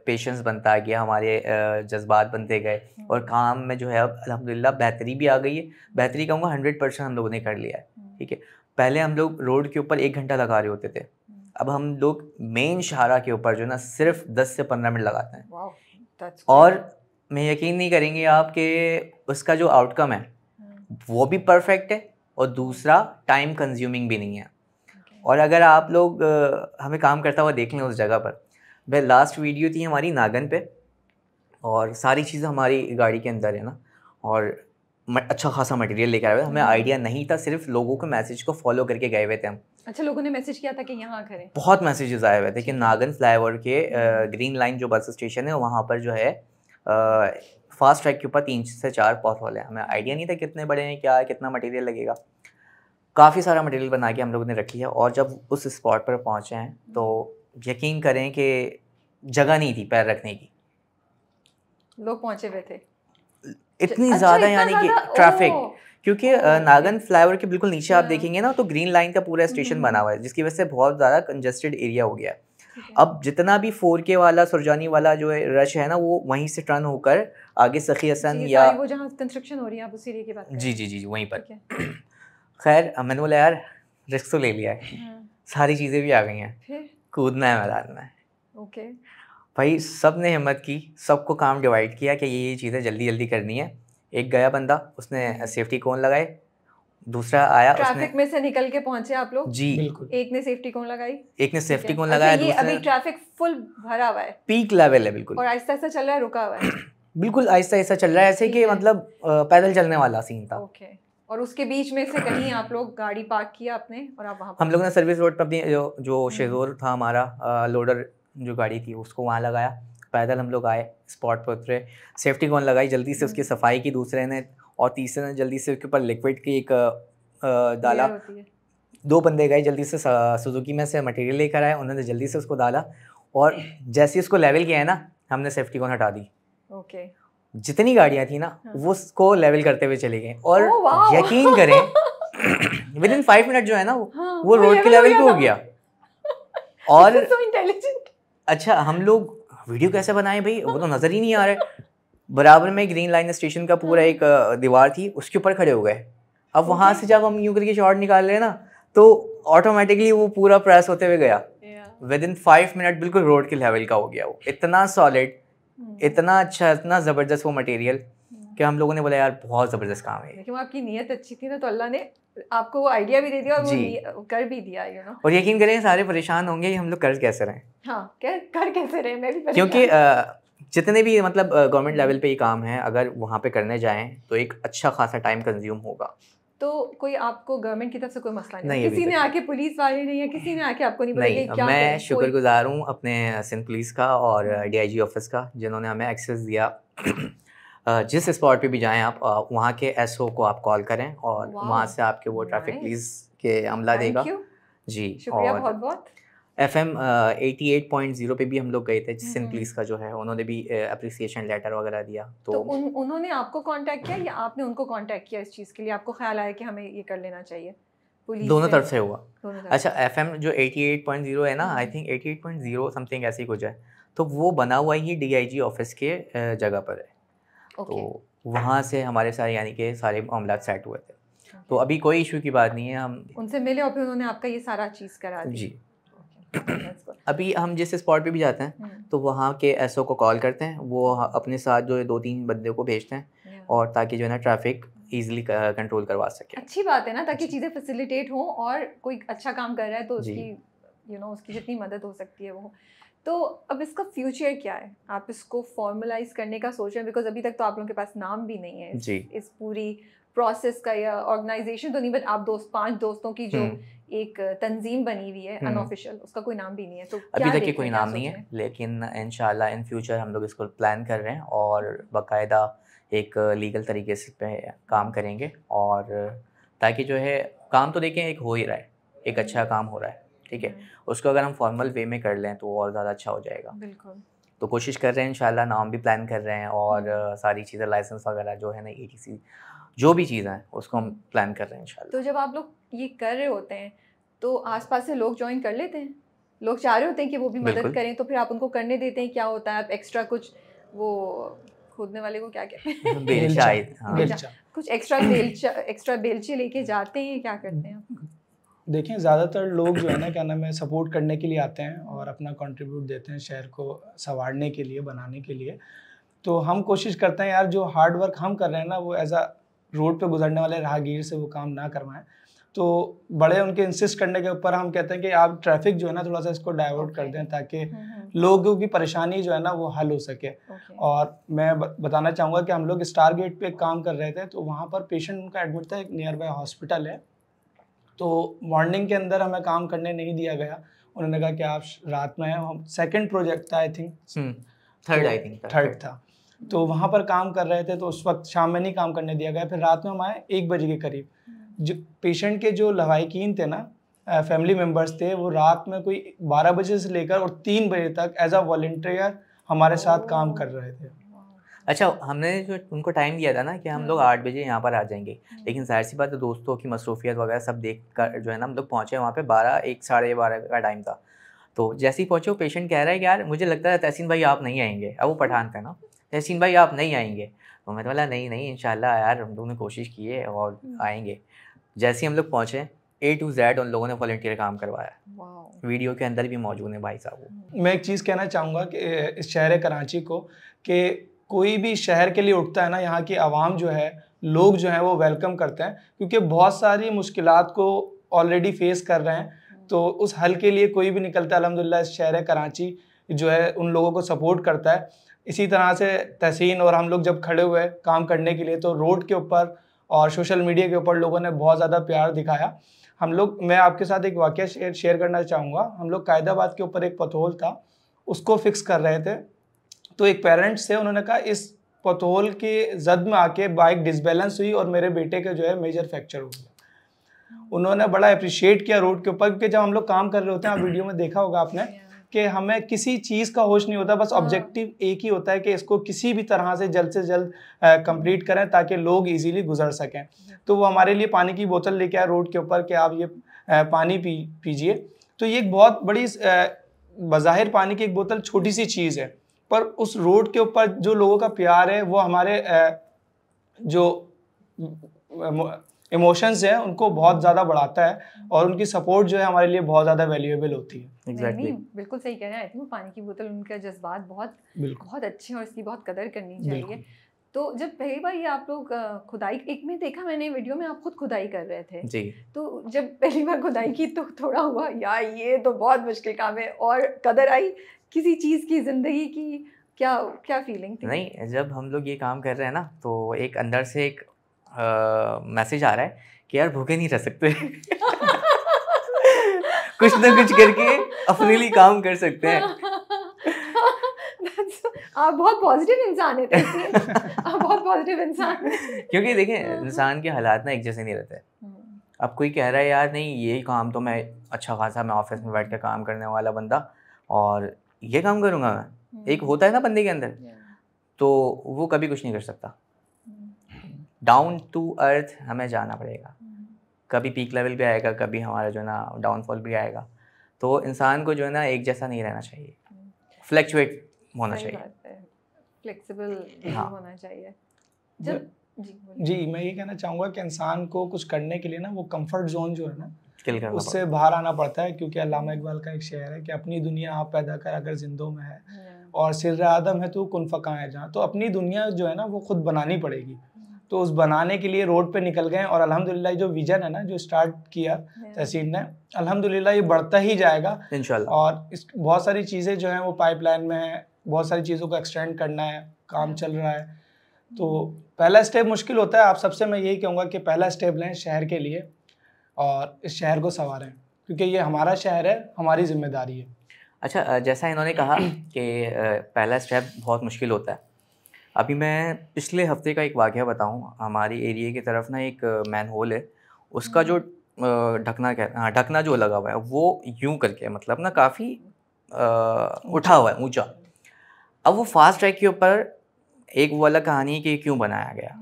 पेशेंस बनता गया, हमारे जज्बात बनते गए और काम में जो है अब अल्हम्दुलिल्लाह बेहतरी भी आ गई है। बेहतरी कहूँगा 100% हम लोगों ने कर लिया है, ठीक है। पहले हम लोग रोड के ऊपर 1 घंटा लगा रहे होते थे, अब हम लोग मेन शाहरा के ऊपर जो है ना सिर्फ 10 से 15 मिनट लगाते हैं। वाओ, दैट्स और मैं यकीन नहीं करेंगे आप कि उसका जो आउटकम है वो भी परफेक्ट है और दूसरा टाइम कंज्यूमिंग भी नहीं है। और अगर आप लोग हमें काम करता हुआ देख लें उस जगह पर, वह लास्ट वीडियो थी हमारी नागन पे और सारी चीज़ें हमारी गाड़ी के अंदर है ना, और अच्छा खासा मटेरियल लेकर आए हुए, हमें आइडिया नहीं था, सिर्फ लोगों के मैसेज को फॉलो करके गए हुए थे हम। अच्छा, लोगों ने मैसेज किया था कि यहाँ करें? बहुत मैसेजेस आए हुए थे कि नागन फ्लाईओवर के ग्रीन लाइन जो बस स्टेशन है वहाँ पर जो है फास्ट ट्रैक के ऊपर 3 से 4 पॉथहोल है। हमें आइडिया नहीं था कितने बड़े हैं, क्या है, कितना मटेरियल लगेगा। काफ़ी सारा मटेरियल बना के हम लोगों ने रखी है और जब उस स्पॉट पर पहुँचे हैं तो यकीन करें कि जगह नहीं थी पैर रखने की। लोग पहुंचे हुए थे इतनी अच्छा, ज़्यादा इतना यानी कि ज़्यादा? ट्रैफिक, ओह! क्योंकि ओह, नागन फ्लाईओवर के बिल्कुल नीचे आप हाँ। देखेंगे ना तो ग्रीन लाइन का पूरा स्टेशन बना हुआ है, जिसकी वजह से बहुत ज़्यादा कंजस्टेड एरिया हो गया है। ठीक है। अब जितना भी 4K वाला सुरजानी वाला जो है रश है ना वो वहीं से टर्न होकर आगे सखी हसन जी, या सारी वो जहाँ कंस्ट्रक्शन हो रही है, आप उस एरिया की बात कर रहे जी जी वहीं पर। ठीक है। खैर मैंने बोला यार रिस्क तो ले लिया है, हाँ, सारी चीज़ें भी आ गई हैं, फिर कूदना है मैदान में। ओके। भाई सब ने हिम्मत की, सबको काम डिवाइड किया कि ये चीज़ें जल्दी जल्दी करनी है। एक गया बंदा, उसने सेफ्टी कोन लगाए, दूसरा आया उसने ट्रैफिक में से निकल के पहुंचे आप लोग? जी बिल्कुल। एक ने सेफ्टी कोन लगाई, एक ने सेफ्टी ठीक है। कोन अच्छा, लगाया, ये दूसरे अभी ट्रैफिक फुल भरा हुआ है पीक लेवल है बिल्कुल और आहिस्ता आहिस्ता चल रहा है, रुका हुआ है? बिल्कुल आहिस्ता आहिस्ता चल रहा है, ऐसे ठीक कि है। मतलब पैदल चलने वाला सीन था। ओके। और उसके बीच में से कहीं आप लोग गाड़ी पार्क किया आपने और आप वहाँ हम लोगों ने सर्विस रोड पर अपनी जो शेजोर था हमारा लोडर जो गाड़ी थी उसको वहाँ लगाया, पैदल हम लोग आए, स्पॉट पर उतरे, सेफ्टी कॉन लगाई, जल्दी से उसकी सफाई की दूसरे ने, और तीसरे ने जल्दी से उसके ऊपर लिक्विड की एक डाला। लेयर होती है। 2 बंदे गए जल्दी से सुजुकी में से मटेरियल लेकर आए, उन्होंने जल्दी से उसको डाला और जैसे ही उसको लेवल किया है ना हमने सेफ्टी कॉन हटा दी। ओके। जितनी गाड़ियाँ थी ना हाँ। वो उसको लेवल करते हुए चली गई और ओह, वाओ! यकीन करें विद इन 5 मिनट जो है ना हाँ, वो रोड के लेवल पे हो गया। और so intelligent। अच्छा हम लोग वीडियो कैसे बनाए भाई, वो तो नज़र ही नहीं आ रहा है। बराबर में ग्रीन लाइन स्टेशन का पूरा एक दीवार थी, उसके ऊपर खड़े हो गए। अब वहाँ से जब हम यूँ करके शॉट निकाल रहे हैं ना तो ऑटोमेटिकली वो पूरा प्रेस होते हुए गया, विद इन 5 मिनट बिल्कुल रोड के लेवल का हो गया। वो इतना सॉलिड, इतना अच्छा, इतना ज़बरदस्त वो मटेरियल कि हम लोगों ने बोला यार बहुत ज़बरदस्त काम है। लेकिन आपकी नीयत अच्छी थी ना, तो अल्लाह ने आपको वो आइडिया भी दे दिया और जी। वो कर भी दिया, यू नो। और यकीन करें सारे परेशान होंगे कि हम लोग कर कैसे रहे, हाँ, कर कैसे रहे, मैं भी परेशान। क्योंकि जितने भी मतलब गवर्नमेंट लेवल पे ये काम है, अगर वहाँ पे करने जाएं तो एक अच्छा खासा टाइम कंज्यूम होगा। तो कोई आपको गवर्नमेंट की तरफ से कोई मसला नहीं, नहीं, किसी अभी ने तक आके, पुलिस वाले ने या किसी ने आके आपको नहीं बोला कि नहीं, क्या मैं करें? शुक्रगुजार हूँ अपने सिंध पुलिस का और DIG ऑफिस का, जिन्होंने हमें एक्सेस दिया। जिस स्पॉट पे भी जाएं आप वहाँ के SO को आप कॉल करें और वाह, वहाँ से आपके वो ट्रैफिक नाइस। पुलिस के अमला देगा। थैंक यू, जी। शुक्रिया और बहुत बहुत। FM 88.0 पे भी हम लोग गए थे, सिंध हम्म। पुलिस का जो है उन्होंने भी अप्रिसिएशन लेटर वगैरह दिया। तो तो उन्होंने आपको कांटेक्ट किया या आपने उनको कांटेक्ट किया इस चीज़ के लिए? आपको ख्याल आया कि हमें ये कर लेना चाहिए? पुलिस दोनों से? तरफ से हुआ। दोनों तरफ अच्छा से। FM जो 88.0 है ना, आई थिंक 88.0 समथिंग ऐसी कुछ है, तो वो बना हुआ ही DIG ऑफिस के जगह पर है। ओके। तो वहाँ से हमारे सारे यानी कि सारे मामला सेट हुए थे, तो अभी कोई इशू की बात नहीं है। हम उनसे मिले और फिर उन्होंने आपका ये सारा चीज़ करा दी? जी Okay, that's good. अभी हम जिस स्पॉट पे भी जाते हैं तो वहाँ के SO को कॉल करते हैं, वो अपने साथ जो है 2-3 बंदे को भेजते हैं Yeah. और ताकि जो है ना ट्रैफिक ईजिली कंट्रोल करवा सके। अच्छी बात है ना, ताकि चीज़ें फैसिलिटेट हों और कोई अच्छा काम कर रहा है तो जी। उसकी उसकी जितनी मदद हो सकती है वो। तो अब इसका फ्यूचर क्या है? आप इसको फॉर्मलाइज करने का सोच रहे हैं? बिकॉज अभी तक तो आप लोगों के पास नाम भी नहीं है जी। इस पूरी प्रोसेस का, या ऑर्गेनाइजेशन तो नहीं, बट आप 5 दोस्तों की जो एक तंजीम बनी हुई है अनऑफिशियल, उसका कोई नाम भी नहीं है। तो अभी क्या तक देख के रहे कोई हैं, क्या नाम नहीं सोच है, रहे हैं? लेकिन इंशाल्लाह इन फ्यूचर हम लोग इसको प्लान कर रहे हैं और बाकायदा एक लीगल तरीके से पे काम करेंगे और ताकि जो है काम तो देखें एक हो ही रहा है, एक अच्छा काम हो रहा है, ठीक है, उसको अगर हम फॉर्मल वे में कर लें तो और ज़्यादा अच्छा हो जाएगा। बिल्कुल। तो कोशिश कर रहे हैं इंशाल्लाह, नाम भी प्लान कर रहे हैं और सारी चीज़ें लाइसेंस वगैरह जो है ना ETC जो भी चीज़ें हैं उसको हम प्लान कर रहे हैं इंशाल्लाह। तो जब आप लोग ये कर रहे होते हैं तो आसपास से लोग ज्वाइन कर लेते हैं, लोग चाह रहे होते हैं कि वो भी मदद करें, तो फिर आप उनको करने देते हैं? क्या होता है, आप एक्स्ट्रा कुछ वो खोदने वाले को क्या कहते हैं बेलचा, हाँ बेलचा। कुछ एक्स्ट्रा बेलचे लेके जाते हैं, क्या करते हैं आप? देखिए ज़्यादातर लोग जो है ना क्या नाम है सपोर्ट करने के लिए आते हैं और अपना कंट्रीब्यूट देते हैं शहर को संवारने के लिए, बनाने के लिए। तो हम कोशिश करते हैं यार जो हार्ड वर्क हम कर रहे हैं ना वो एज अ रोड पे गुजरने वाले राहगीर से वो काम ना करवाएं। तो बड़े उनके इंसिस्ट करने के ऊपर हम कहते हैं कि आप ट्रैफिक जो है ना थोड़ा सा इसको डाइवर्ट कर दें ताकि लोगों की परेशानी जो है ना वो हल हो सके। और मैं बताना चाहूँगा कि हम लोग स्टार गेट पे काम कर रहे थे, तो वहाँ पर पेशेंट उनका एडमिट था, एक नियर बाय हॉस्पिटल है। तो मॉर्निंग के अंदर हमें काम करने नहीं दिया गया, उन्होंने कहा कि आप रात में हैं। हम सेकंड प्रोजेक्ट था आई थिंक, थर्ड था। तो वहाँ पर काम कर रहे थे, तो उस वक्त शाम में नहीं काम करने दिया गया। फिर रात में हम आए 1 बजे के करीब। जो पेशेंट के जो लवाहिकीन थे ना, फैमिली मेम्बर्स थे, वो रात में कोई 12 बजे से लेकर और 3 बजे तक एज अ वॉलंटियर हमारे साथ काम कर रहे थे। अच्छा, हमने जो उनको टाइम दिया था ना कि हम लोग 8 बजे यहाँ पर आ जाएंगे, लेकिन जाहिर सी बात है दोस्तों की मसरूफियत वगैरह सब देख कर जो है ना हम लोग पहुँचे वहाँ पे 1 साढ़े 12 का टाइम था। तो जैसे ही पहुँचे वो पेशेंट कह रहा है कि यार मुझे लगता है तहसीन भाई आप नहीं आएंगे। अब वो पठान थे ना, तहसीन भाई आप नहीं आएंगे। तो मैंने बोला नहीं इंशाल्लाह यार, हम लोगों ने कोशिश की है और आएंगे। जैसे ही हम लोग पहुँचे A to Z उन लोगों ने वॉलंटियर काम करवाया। वीडियो के अंदर भी मौजूद है भाई साहब। मैं एक चीज़ कहना चाहूँगा कि इस शहर कराची को, कि कोई भी शहर के लिए उठता है ना, यहाँ की आवाम जो है, लोग जो हैं वो वेलकम करते हैं, क्योंकि बहुत सारी मुश्किलात को ऑलरेडी फेस कर रहे हैं। तो उस हल के लिए कोई भी निकलता है, अल्हम्दुलिल्लाह इस शहर कराची जो है उन लोगों को सपोर्ट करता है। इसी तरह से तहसीन और हम लोग जब खड़े हुए काम करने के लिए, तो रोड के ऊपर और सोशल मीडिया के ऊपर लोगों ने बहुत ज़्यादा प्यार दिखाया। मैं आपके साथ एक वाक़या शेयर करना चाहूँगा। हम लोग कायदाबाद के ऊपर एक पथोल था, उसको फिक्स कर रहे थे। तो एक पेरेंट्स थे, उन्होंने कहा इस पथोल के जद में आके बाइक डिसबैलेंस हुई और मेरे बेटे के जो है मेजर फ्रैक्चर हो गया। उन्होंने बड़ा अप्रिशिएट किया रोड के ऊपर, क्योंकि जब हम लोग काम कर रहे होते हैं, आप वीडियो में देखा होगा आपने, कि हमें किसी चीज़ का होश नहीं होता, बस ऑब्जेक्टिव एक ही होता है कि इसको किसी भी तरह से जल्द कंप्लीट करें ताकि लोग इजीली गुजर सकें। तो वो हमारे लिए पानी की बोतल लेके आए रोड के ऊपर कि आप ये पानी पीजिए। तो ये एक बहुत बड़ी बज़ाहिर पानी की एक बोतल छोटी सी चीज़ है, पर उस रोड के ऊपर जो लोगों का प्यार है वो हमारे जो इमोशंस हैं उनको बहुत ज़्यादा बढ़ाता है, और उनकी सपोर्ट जो है हमारे लिए बहुत ज़्यादा वैल्यूएबल होती है। Exactly. नहीं, बिल्कुल सही कह रहे हैं। आई थिंक पानी की बोतल, उनका जज्बात बहुत अच्छे हैं और इसकी बहुत कदर करनी चाहिए। तो जब पहली बार ये आप लोग खुदाई, एक में देखा मैंने वीडियो में आप खुद खुदाई कर रहे थे जी, तो जब पहली बार खुदाई की तो थोड़ा हुआ यार ये तो बहुत मुश्किल काम है, और कदर आई किसी चीज़ की, ज़िंदगी की? क्या फीलिंग थी? नहीं, जब हम लोग ये काम कर रहे हैं ना, तो एक अंदर से एक मैसेज आ रहा है कि यार भूखे नहीं रह सकते कुछ ना कुछ करके अपने लिए काम कर सकते हैं। आप बहुत पॉजिटिव इंसान हैं आप बहुत पॉजिटिव इंसान हैं। क्योंकि देखें इंसान के हालात ना एक जैसे नहीं रहते। अब कोई कह रहा है यार नहीं ये काम तो मैं अच्छा खासा, मैं ऑफिस में बैठ कर काम करने वाला बंदा और ये काम करूँगा मैं, एक होता है ना बंदे के अंदर, तो वो कभी कुछ नहीं कर सकता। डाउन टू अर्थ हमें जाना पड़ेगा, कभी पीक लेवल भी आएगा, कभी हमारा जो है ना डाउनफॉल भी आएगा। तो इंसान को जो है ना एक जैसा नहीं रहना चाहिए, फ्लक्चुएट होना चाहिए, फ्लेक्सिबल होना चाहिए। जी मैं ये कहना चाहूँगा कि इंसान को कुछ करने के लिए ना वो कंफर्ट जोन जो है ना उससे बाहर आना पड़ता है, क्योंकि अल्लामा इकबाल का एक शेर है कि अपनी दुनिया आप पैदा कर अगर जिंदों में है, और सिर्र आदम है तो कुन फ़क़ा है जहाँ। तो अपनी दुनिया जो है ना वो खुद बनानी पड़ेगी। तो उस बनाने के लिए रोड पे निकल गए, और अल्हम्दुलिल्लाह जो विजन है ना जो स्टार्ट किया तहसीन ने, अल्हम्दुलिल्लाह ये बढ़ता ही जाएगा इंशाल्लाह। और इस बहुत सारी चीज़ें जो हैं वो पाइपलाइन में है, बहुत सारी चीज़ों को एक्सटेंड करना है, काम चल रहा है। तो पहला स्टेप मुश्किल होता है। आप सबसे मैं यही कहूँगा कि पहला स्टेप लें शहर के लिए और इस शहर को संवारें, क्योंकि ये हमारा शहर है, हमारी जिम्मेदारी है। अच्छा, जैसा इन्होंने कहा कि पहला स्टेप बहुत मुश्किल होता है। अभी मैं पिछले हफ्ते का एक वाक़या बताऊं। हमारी एरिया की तरफ ना एक मैन होल है, उसका जो ढकना ढकना जो लगा हुआ है वो यूं करके मतलब ना काफ़ी उठा हुआ है, ऊंचा। अब वो फास्ट ट्रैक के ऊपर एक वो अलग कहानी है कि क्यों बनाया गया,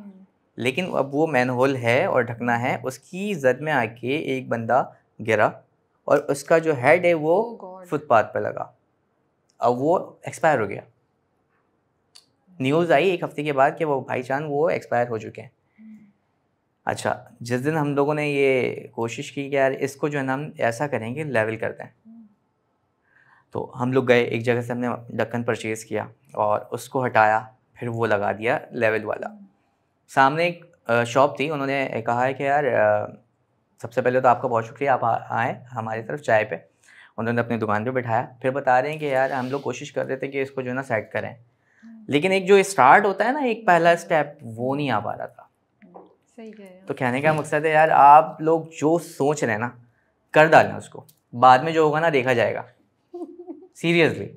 लेकिन अब वो मैनहोल है और ढकना है, उसकी जद में आके एक बंदा गिरा और उसका जो हेड है वो फुटपाथ पे लगा। अब वो एक्सपायर हो गया। न्यूज़ आई 1 हफ्ते के बाद कि वो भाईजान वो एक्सपायर हो चुके हैं। अच्छा, जिस दिन हम लोगों ने ये कोशिश की कि यार इसको जो है ना हम ऐसा करेंगे लेवल कर दें, तो हम लोग गए एक जगह से, हमने ढक्कन परचेज़ किया और उसको हटाया, फिर वो लगा दिया लेवल वाला। सामने एक शॉप थी, उन्होंने कहा है कि यार सबसे पहले तो आपका बहुत शुक्रिया, आप आए हमारी तरफ चाय पे। उन्होंने अपनी दुकान पे बिठाया, फिर बता रहे हैं कि यार हम लोग कोशिश कर रहे थे कि इसको जो है ना सेट करें, लेकिन एक जो स्टार्ट होता है ना, एक पहला स्टेप, वो नहीं आ पा रहा था। सही कह रहे हैं। तो कहने का मकसद है यार, आप लोग जो सोच रहे हैं ना, कर डालें उसको, बाद में जो होगा ना देखा जाएगा। सीरियसली,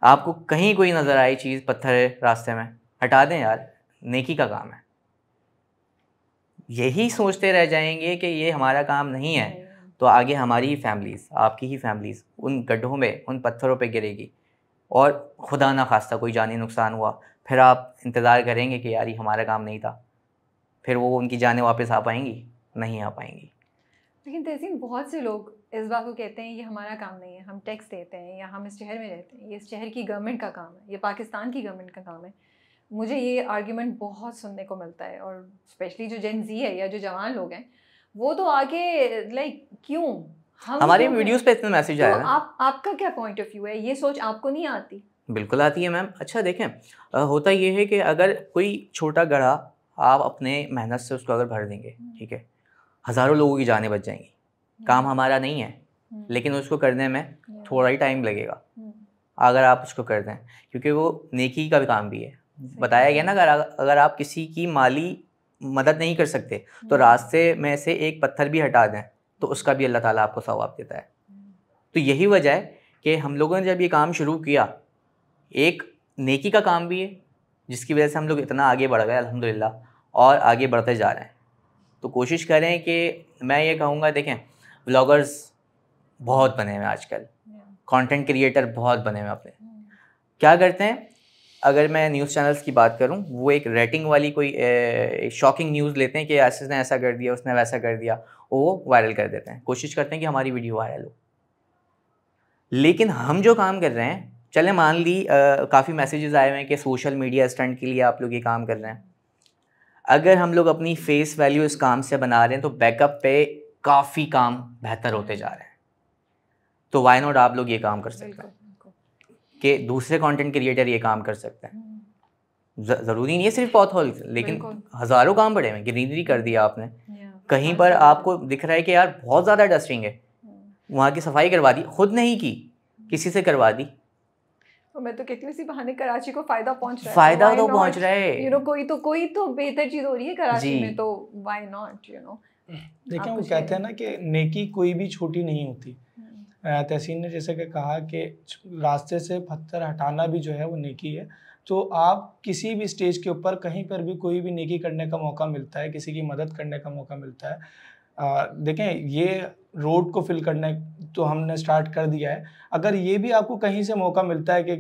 आपको कहीं कोई नज़र आई चीज़, पत्थर है रास्ते में, हटा दें यार, नेकी का काम है। यही सोचते रह जाएंगे कि ये हमारा काम नहीं है, तो आगे हमारी ही फैमिलीज़, आपकी ही फैमिलीज़ उन गड्ढों में, उन पत्थरों पे गिरेगी, और खुदा ना खास्ता कोई जानी नुकसान हुआ, फिर आप इंतज़ार करेंगे कि यार ये हमारा काम नहीं था, फिर वो उनकी जानें वापस आ पाएंगी? नहीं आ पाएंगी। लेकिन तहसीन, बहुत से लोग इस बात को कहते हैं ये हमारा काम नहीं है, हम टैक्स देते हैं या हम इस शहर में रहते हैं, ये इस शहर की गवर्नमेंट का काम है, ये पाकिस्तान की गवर्नमेंट का काम है। मुझे ये आर्ग्यूमेंट बहुत सुनने को मिलता है, और स्पेशली जो जेन जी है या जो जवान लोग हैं, वो तो आके लाइक क्यों हम हमारे वीडियोस पे इतना मैसेज आया है। आपका क्या पॉइंट ऑफ व्यू है? ये सोच आपको नहीं आती? बिल्कुल आती है मैम। अच्छा देखें, होता ये है कि अगर कोई छोटा गड्ढा आप अपने मेहनत से उसको अगर भर देंगे, ठीक है, हज़ारों लोगों की जानें बच जाएंगी। काम हमारा नहीं है, लेकिन उसको करने में थोड़ा ही टाइम लगेगा अगर आप उसको कर दें, क्योंकि वो नेकी का भी काम भी है। बताया गया ना, अगर आप किसी की माली मदद नहीं कर सकते तो रास्ते में से एक पत्थर भी हटा दें तो उसका भी अल्लाह ताला आपको सवाब देता है। तो यही वजह है कि हम लोगों ने जब ये काम शुरू किया, एक नेकी का काम भी है जिसकी वजह से हम लोग इतना आगे बढ़ गए अल्हम्दुलिल्लाह, और आगे बढ़ते जा रहे हैं। तो कोशिश करें कि मैं ये कहूँगा, देखें व्लॉगर्स बहुत बने हुए हैं आजकल, कंटेंट क्रिएटर बहुत बने हुए अपने। क्या करते हैं, अगर मैं न्यूज़ चैनल्स की बात करूं, वो एक रेटिंग वाली कोई शॉकिंग न्यूज़ लेते हैं कि ऐसे ने ऐसा कर दिया, उसने वैसा कर दिया, वो वायरल कर देते हैं, कोशिश करते हैं कि हमारी वीडियो वायरल हो। लेकिन हम जो काम कर रहे हैं, चले मान ली काफ़ी मैसेजेस आए हुए हैं कि सोशल मीडिया स्टंट के लिए आप लोग ये काम कर रहे हैं। अगर हम लोग अपनी फेस वैल्यू इस काम से बना रहे हैं तो बैकअप पे काफ़ी काम बेहतर होते जा रहे हैं। तो वाई नॉट आप लोग ये काम कर सकते हैं कि दूसरे कंटेंट क्रिएटर ये काम कर सकते हैं। ज़रूरी नहीं है सिर्फ पॉथहोल, लेकिन हज़ारों काम पड़े हुए, ग्रीनरी कर दिया आपने, कहीं पर आपको दिख रहा है कि यार बहुत ज़्यादा डस्टिंग है, वहाँ की सफाई करवा दी, खुद नहीं की, किसी से करवा दी। तो मैं तो कहती हूँ इसी बहाने कराची को फ़ायदा पहुँच रहा है। फ़ायदा तो पहुँच रहा है, कोई तो बेहतर चीज़ हो रही है कराची में, तो व्हाई नॉट, देखिए वो कहते हैं ना कि नेकी कोई भी छोटी नहीं होती। तहसीन ने जैसे कि कहा कि रास्ते से पत्थर हटाना भी जो है वो नेकी है। तो आप किसी भी स्टेज के ऊपर कहीं पर भी कोई भी नेकी करने का मौका मिलता है, किसी की मदद करने का मौका मिलता है। देखें ये रोड को फिल करने तो हमने स्टार्ट कर दिया है। अगर ये भी आपको कहीं से मौका मिलता है कि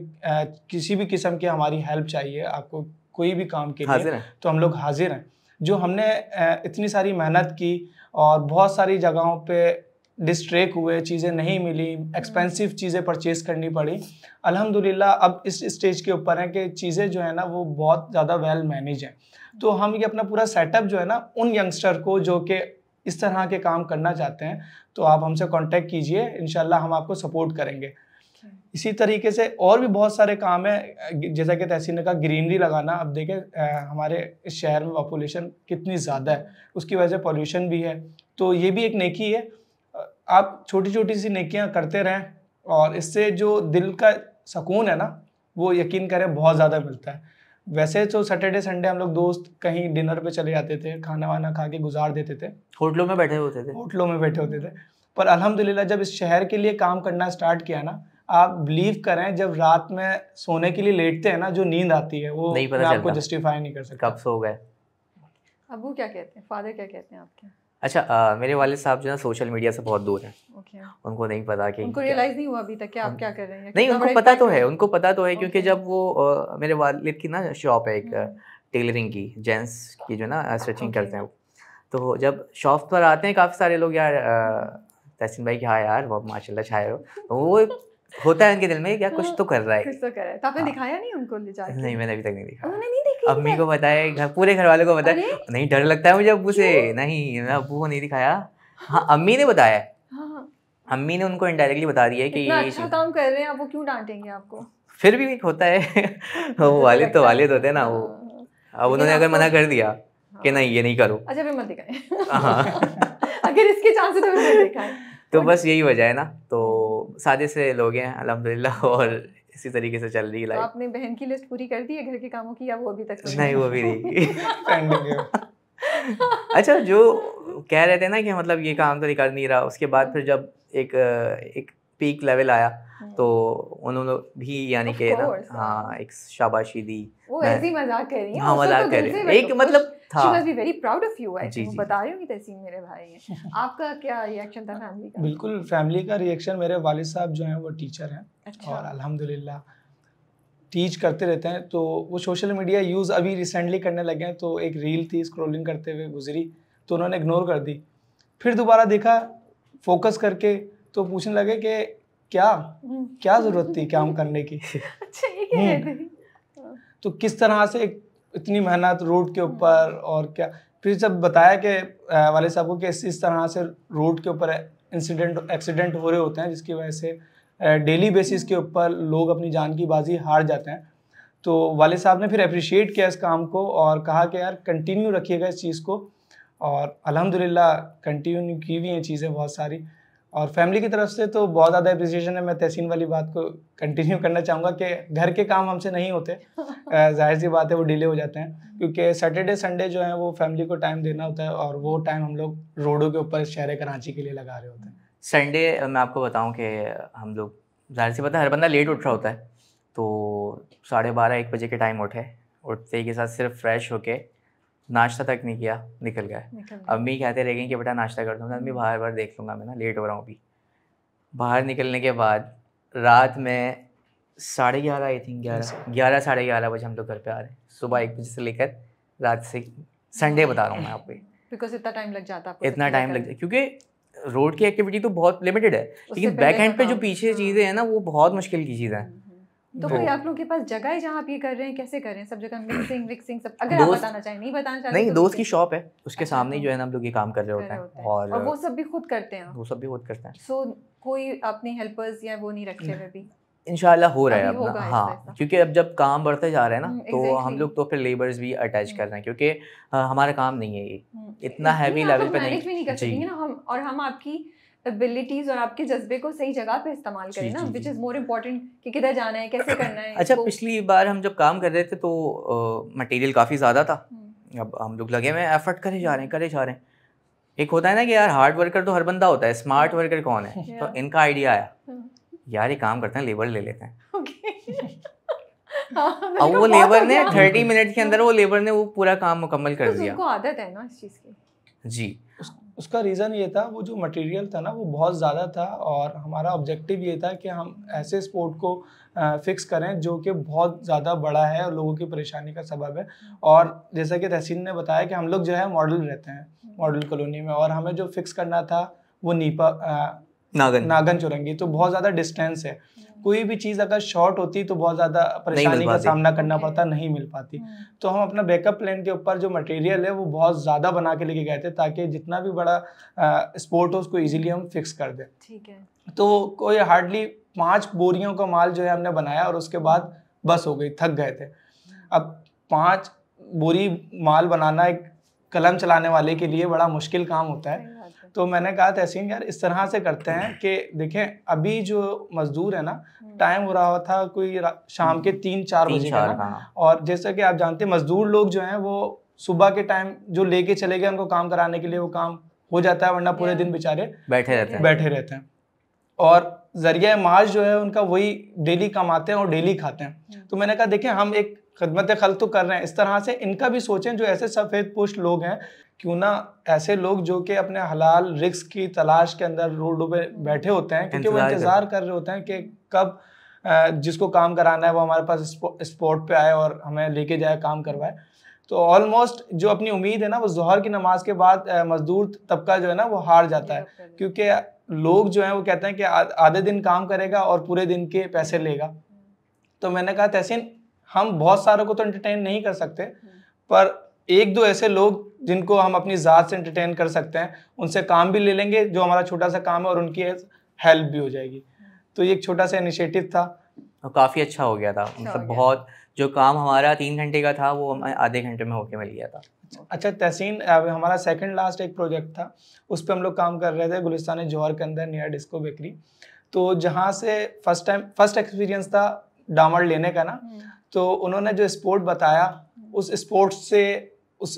किसी भी किस्म की हमारी हेल्प चाहिए आपको कोई भी काम के लिए, तो हम लोग हाजिर हैं। जो हमने इतनी सारी मेहनत की और बहुत सारी जगहों पे डिस्ट्रैक्ट हुए, चीज़ें नहीं मिली, एक्सपेंसिव चीज़ें परचेज़ करनी पड़ी, अल्हम्दुलिल्लाह अब इस स्टेज के ऊपर है कि चीज़ें जो है ना वो बहुत ज़्यादा वेल मैनेज हैं। तो हम ये अपना पूरा सेटअप जो है ना उन यंगस्टर को जो कि इस तरह के काम करना चाहते हैं, तो आप हमसे कांटेक्ट कीजिए, इंशाल्लाह हम आपको सपोर्ट करेंगे। इसी तरीके से और भी बहुत सारे काम हैं, जैसा कि तहसीन ने कहा ग्रीनरी लगाना। अब देखें हमारे इस शहर में पॉपुलेशन कितनी ज़्यादा है, उसकी वजह से पॉल्यूशन भी है, तो ये भी एक नेकी है। आप छोटी छोटी सी नेकियां करते रहें और इससे जो दिल का सुकून है ना वो यकीन करें बहुत ज़्यादा मिलता है। वैसे तो सैटरडे संडे हम लोग दोस्त कहीं डिनर पे चले जाते थे, खाना वाना खा के गुजार देते थे, होटलों में बैठे होते थे। पर अल्हम्दुलिल्लाह जब इस शहर के लिए काम करना स्टार्ट किया ना, आप बिलीव करें जब रात में सोने के लिए लेटते हैं ना, जो नींद आती है वो मैं आपको जस्टिफाई नहीं कर सकता। कब सो गए। अबू क्या कहते हैं, फादर क्या कहते हैं आपके? अच्छा, मेरे वालिद साहब जो है सोशल मीडिया से बहुत दूर हैं। ओके, उनको नहीं पता कि उनको रियलाइज नहीं हुआ अभी तक कि आप क्या कर रहे हैं? नहीं, कितना उनको बड़ा पता impact तो हुआ? है, उनको पता तो है क्योंकि Okay. जब वो मेरे वालिद की ना शॉप है एक हम्म, टेलरिंग की, जेंट्स की जो ना स्टिचिंग Okay. करते हैं वो। तो जब शॉप पर आते हैं काफ़ी सारे लोग, यार तहसीन भाई क्या यार वो माशाल्लाह छाए हो, तो वो होता है उनके दिल में क्या कुछ तो कर रहा कुछ है। तो कर रहा है। तो आपने हाँ। दिखाया नहीं उनको ले जाके? नहीं, मैंने अभी तक नहीं देखा। उन्होंने नहीं देखी अम्मी अभी को तक? बताया, पूरे घर वालों को बताया। अरे नहीं, डर लगता है मुझे अब्बू से। क्यों? नहीं, मैं अब्बू को नहीं दिखाया। हाँ, अम्मी ने बताया। हाँ हाँ, अम्मी ने उनको इनडायरेक्टली बता दिया है कि इतना ये अच्छा चीज़। काम कर रहे हैं आप, वो क्यों डांटेंगे आपको? फिर भी एक होता है वो मुझे वालिद तो लगता है, वालिद होते हैं ना वो। हाँ, अब लेकिन उन्होंने अगर आपको मना कर दिया कि हाँ, नहीं ये नहीं करो, अच्छा फिर मत दिखाएं। हाँ अगर इसके चांस है तो फिर मत दिखाएं। तो और- बस यही वजह है ना। तो हम्म, सादे से लोग हैं अल्हम्दुलिल्लाह, और इसी तरीके से चल रही है तो लाइफ। आपने बहन की लिस्ट पूरी कर दी है घर के कामों की, या वो अभी तक पूरी नहीं, वो भी नहीं की। पेंडिंग है। अच्छा, जो कह रहे थे ना कि मतलब ये काम तो कर नहीं रहा, उसके बाद फिर जब एक पीक लेवल आया तो उन्होंने भी यानी Of कि ना, course, हाँ, एक शाबाशी दी। वो मैं- ऐसे ही मजाक कर रही है, हाँ, उसको मजाक तो कर दिल रहे से हैं। एक मतलब था। She must be very proud of you. I जी, थिंक जी। बता रही हूँ कि तहसीन मेरे भाई हैं। आपका क्या रिएक्शन था फैमिली का? बिल्कुल फैमिली का रिएक्शन, मेरे वालिद साहब जो हैं वो टीचर हैं अच्छा। और अल्हम्दुलिल्लाह टीच करते रहते हैं। तो वो सोशल मीडिया यूज़ अभी रिसेंटली करने लगे हैं, तो एक रील थी स्क्रॉलिंग करते हुए गुजरी तो उन्होंने इग्नोर कर दी। फिर दोबारा देखा फोकस करके तो पूछने लगे कि क्या क्या ज़रूरत थी काम करने की। अच्छा, ये कह रहे थे? तो किस तरह से इतनी मेहनत रोड के ऊपर और क्या। फिर जब बताया कि वाले साहब को कि इस तरह से रोड के ऊपर एक्सीडेंट हो रहे होते हैं जिसकी वजह से डेली बेसिस के ऊपर लोग अपनी जान की बाजी हार जाते हैं, तो वाले साहब ने फिर अप्रिशिएट किया इस काम को और कहा कि यार कंटिन्यू रखिएगा इस चीज़ को। और अल्हम्दुलिल्लाह कंटिन्यू की हुई हैं चीज़ें बहुत सारी। और फैमिली की तरफ से तो बहुत ज़्यादा अप्रिसिएशन है। मैं तहसीन वाली बात को कंटिन्यू करना चाहूँगा कि घर के काम हमसे नहीं होते, जाहिर सी बात है वो डिले हो जाते हैं, क्योंकि सैटरडे संडे जो है वो फैमिली को टाइम देना होता है और वो टाइम हम लोग रोडों के ऊपर शहर कराची के लिए लगा रहे होते हैं। संडे मैं आपको बताऊं कि हम लोग, जाहिर सी बात है हर बंदा लेट उठ रहा होता है, तो 12:30-1 बजे के टाइम उठते ही के साथ सिर्फ फ्रेश होके नाश्ता तक नहीं किया, निकल गए। अम्मी कहते रह गई कि बेटा नाश्ता कर दूँगा। अम्मी बाहर देख लूँगा मैं ना, लेट हो रहा हूँ अभी। बाहर निकलने के बाद रात में 11:30 आई थिंक 11 साढ़े 11 बजे हम लोग घर पे आ रहे हैं। सुबह 1 बजे से लेकर रात से, संडे बता रहा हूँ मैं आपको, बिकॉज इतना टाइम लग जाता है आपको, इतना टाइम लग जाए क्योंकि रोड की एक्टिविटी तो बहुत लिमिटेड है, लेकिन बैक एंड पे जो पीछे चीज़ें हैं ना वो बहुत मुश्किल की चीज़ें हैं। तो कोई आप लोगों के पास जगह है जहाँ आप ये कर रहे हैं? कैसे कर रहे हैं? सब जगह मिक्सिंग विक्सिंग सब, अगर आप बताना चाहें, नहीं बताना चाहते नहीं, तो दोस्त ठीक की शॉप है, उसके अच्छा, सामने तो जो है ना हम लोग ये काम कर रहे होते हैं। और वो सब भी खुद करते हैं? वो सब भी खुद करते हैं। सो कोई अपने हेल्पर्स या वो नहीं रखे हुए भी? इंशाल्लाह हो रहा है अभी अब होगा ना, ऐसा- हाँ, ऐसा। क्योंकि अब जब काम बढ़ते जा रहे हैं ना तो exactly. हम लोग तो फिर लेबर्स भी अटैच कर रहे हैं, क्योंकि हमारा काम नहीं है ये इतना हैवी आप लेवल पे मैनेज भी नहीं कर जी। सकेंगे ना हम, और हम आपकी एबिलिटीज और आपके जज्बे को सही जगह पे इस्तेमाल करें ना, विच इज़ मोर इम्पोर्टेंट कि किधर जाना है, कैसे करना है। अच्छा, पिछली बार हम जब काम कर रहे थे तो मटेरियल काफ़ी ज़्यादा था। अब हम लोग लगे हुए एफर्ट करे जा रहे हैं। एक होता है ना कि यार हार्ड वर्कर तो हर बंदा होता है, स्मार्ट वर्कर कौन है? तो इनका आइडिया आया, यार ये काम करते हैं, लेबर ले लेते हैं। अब वो लेबर ने 30 मिनट के अंदर वो पूरा काम मुकम्मल कर दिया। उनको आदत है ना इस चीज़ की। जी, उसका रीज़न ये था, वो जो मटेरियल था ना वो बहुत ज़्यादा था और हमारा ऑब्जेक्टिव ये था कि हम ऐसे स्पोर्ट को फिक्स करें जो कि बहुत ज़्यादा बड़ा है और लोगों की परेशानी का सबब है। और जैसा कि तहसीन ने बताया कि हम लोग जो है मॉडल रहते हैं मॉडल कॉलोनी में, और हमें जो फिक्स करना था वो नागन चुरंगी, तो बहुत ज़्यादा डिस्टेंस है। कोई भी चीज़ अगर शॉर्ट होती तो बहुत ज़्यादा परेशानी का सामना करना पड़ता, नहीं मिल पाती। तो हम अपना बैकअप प्लान के ऊपर जो मटेरियल है वो बहुत ज़्यादा बना के लेके गए थे ताकि जितना भी बड़ा स्पोर्ट हो उसको इजीली हम फिक्स कर दें। ठीक है। तो कोई हार्डली 5 बोरियों का माल जो है हमने बनाया और उसके बाद बस हो गई, थक गए थे। अब 5 बोरी माल बनाना एक कलम चलाने वाले के लिए बड़ा मुश्किल काम होता है। तो मैंने कहा तहसीन यार इस तरह से करते हैं कि देखें अभी जो मजदूर है ना, टाइम हो रहा था कोई शाम के 3-4 बजे का ना, और जैसा कि आप जानते हैं मजदूर लोग जो हैं वो सुबह के टाइम जो लेके चले गए उनको काम कराने के लिए वो काम हो जाता है, वरना पूरे दिन बेचारे बैठे रहते हैं और जरिया माश जो है उनका वही डेली कमाते हैं और डेली खाते हैं। तो मैंने कहा देखें हम एक खिदमत खल्क तो कर रहे हैं, इस तरह से इनका भी सोचें जो ऐसे सफ़ेद पोस्ट लोग हैं क्यों ना ऐसे लोग जो कि अपने हलाल रिस्क की तलाश के अंदर रोडों पे बैठे होते हैं, क्योंकि वो इंतज़ार कर रहे होते हैं कि कब जिसको काम कराना है वो हमारे पास स्पॉट पे आए और हमें लेके जाए, काम करवाए। तो ऑलमोस्ट जो अपनी उम्मीद है ना वो ज़ोहर की नमाज के बाद मजदूर तबका जो है ना वो हार जाता है, क्योंकि लोग जो हैं वो कहते हैं कि आधे दिन काम करेगा और पूरे दिन के पैसे लेगा। तो मैंने कहा तहसीन, हम बहुत सारों को तो एंटरटेन नहीं कर सकते, पर एक दो ऐसे लोग जिनको हम अपनी ज़ात से एंटरटेन कर सकते हैं, उनसे काम भी ले लेंगे जो हमारा छोटा सा काम है और उनकी हेल्प भी हो जाएगी। तो ये एक छोटा सा इनिशिएटिव था और काफ़ी अच्छा हो गया था। मतलब बहुत, जो काम हमारा 3 घंटे का था वो हमें आधे घंटे में होके मिल गया था। अच्छा तहसीन, अब हमारा सेकंड लास्ट एक प्रोजेक्ट था, उस पर हम लोग काम कर रहे थे गुलिस्तान जौहर के अंदर नियर डिस्को बेकरी। तो जहाँ से फर्स्ट एक्सपीरियंस था डामर लेने का ना, तो उन्होंने जो स्पोर्ट बताया उस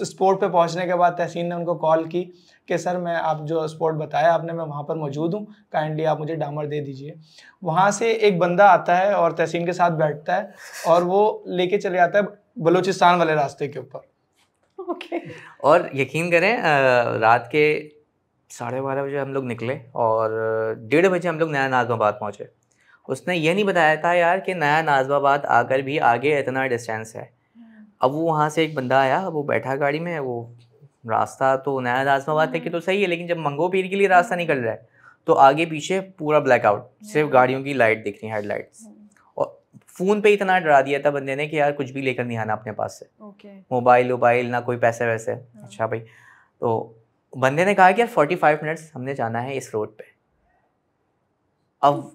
स्पोर्ट पे पहुंचने के बाद तहसीन ने उनको कॉल की कि सर मैं आप जो स्पोर्ट बताया आपने, मैं वहाँ पर मौजूद हूँ, काइंडली आप मुझे डामर दे दीजिए। वहाँ से एक बंदा आता है और तहसीन के साथ बैठता है और वो लेके चले जाता है बलूचिस्तान वाले रास्ते के ऊपर। ओके। और यकीन करें रात के 12:30 बजे हम लोग निकले और 1:30 बजे हम लोग नया नाज़िमाबाद पहुँचे। उसने ये नहीं बताया था यार कि नया नाज़िमाबाद आकर भी आगे इतना डिस्टेंस है। अब वो वहाँ से एक बंदा आया, वो बैठा गाड़ी में, वो रास्ता तो नया नाज़िमाबाद तक की तो सही है, लेकिन जब मंगो पीर के लिए रास्ता निकल रहा है तो आगे पीछे पूरा ब्लैकआउट, सिर्फ गाड़ियों की लाइट दिख रही, हेडलाइट्स। और फ़ोन पे इतना डरा दिया था बंदे ने कि यार कुछ भी लेकर नहीं आना अपने पास से, मोबाइल ना कोई पैसे वैसे। अच्छा भाई, तो बंदे ने कहा कि यार 45 मिनट्स हमने जाना है इस रोड पे। अब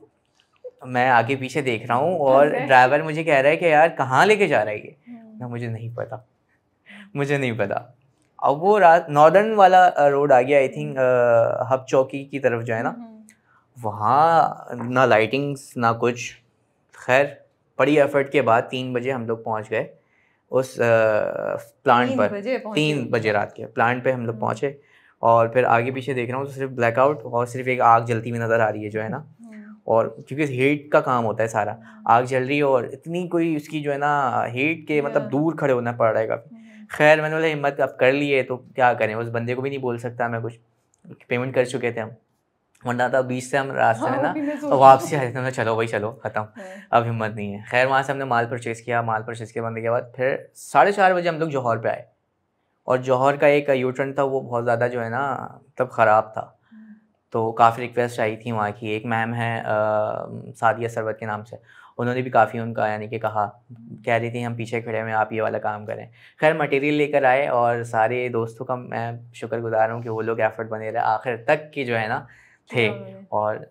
मैं आगे पीछे देख रहा हूँ और ड्राइवर मुझे कह रहा है कि यार कहाँ लेके जा रहा है ये, ना मुझे नहीं पता। अब वो नॉर्दर्न वाला रोड आ गया, आई थिंक हब चौकी की तरफ जो है ना, वहाँ ना लाइटिंग्स ना कुछ। खैर बड़ी एफर्ट के बाद 3 बजे हम लोग पहुँच गए उस प्लांट पर। 3 बजे रात के प्लांट पे हम लोग पहुँचे और फिर आगे पीछे देख रहा हूँ तो सिर्फ ब्लैकआउट और सिर्फ एक आग जलती हुई नज़र आ रही है जो है ना। और क्योंकि हीट का काम होता है सारा, आग जल रही है और इतनी कोई उसकी जो है ना हीट के मतलब दूर खड़े होना पड़ रहा है काफ़ी। खैर मैंने बोला हिम्मत अब कर लिए तो क्या करें, उस बंदे को भी नहीं बोल सकता मैं कुछ, पेमेंट कर चुके थे हम, वरना था बीच से हम रास्ते में ना वापसी आ रहे थे, चलो भाई चलो ख़त्म, अब हिम्मत नहीं है। खैर वहाँ से हमने माल परचेज़ किया, माल परचेज़ के बंदे के बाद फिर 4:30 बजे हम लोग जौहर पे आए। और जौहर का एक यू टर्न था वो बहुत ज़्यादा जो है ना मतलब ख़राब था, तो काफ़ी रिक्वेस्ट आई थी वहाँ की। एक मैम है सादिया सरवत के नाम से, उन्होंने भी काफ़ी उनका यानी कि कहा, कह रही थी हम पीछे खड़े हैं, आप ये वाला काम करें। खैर मटेरियल लेकर आए और सारे दोस्तों का मैं शुक्रगुजार हूँ कि वो लोग एफर्ट बने रहे आखिर तक की जो है ना थे। और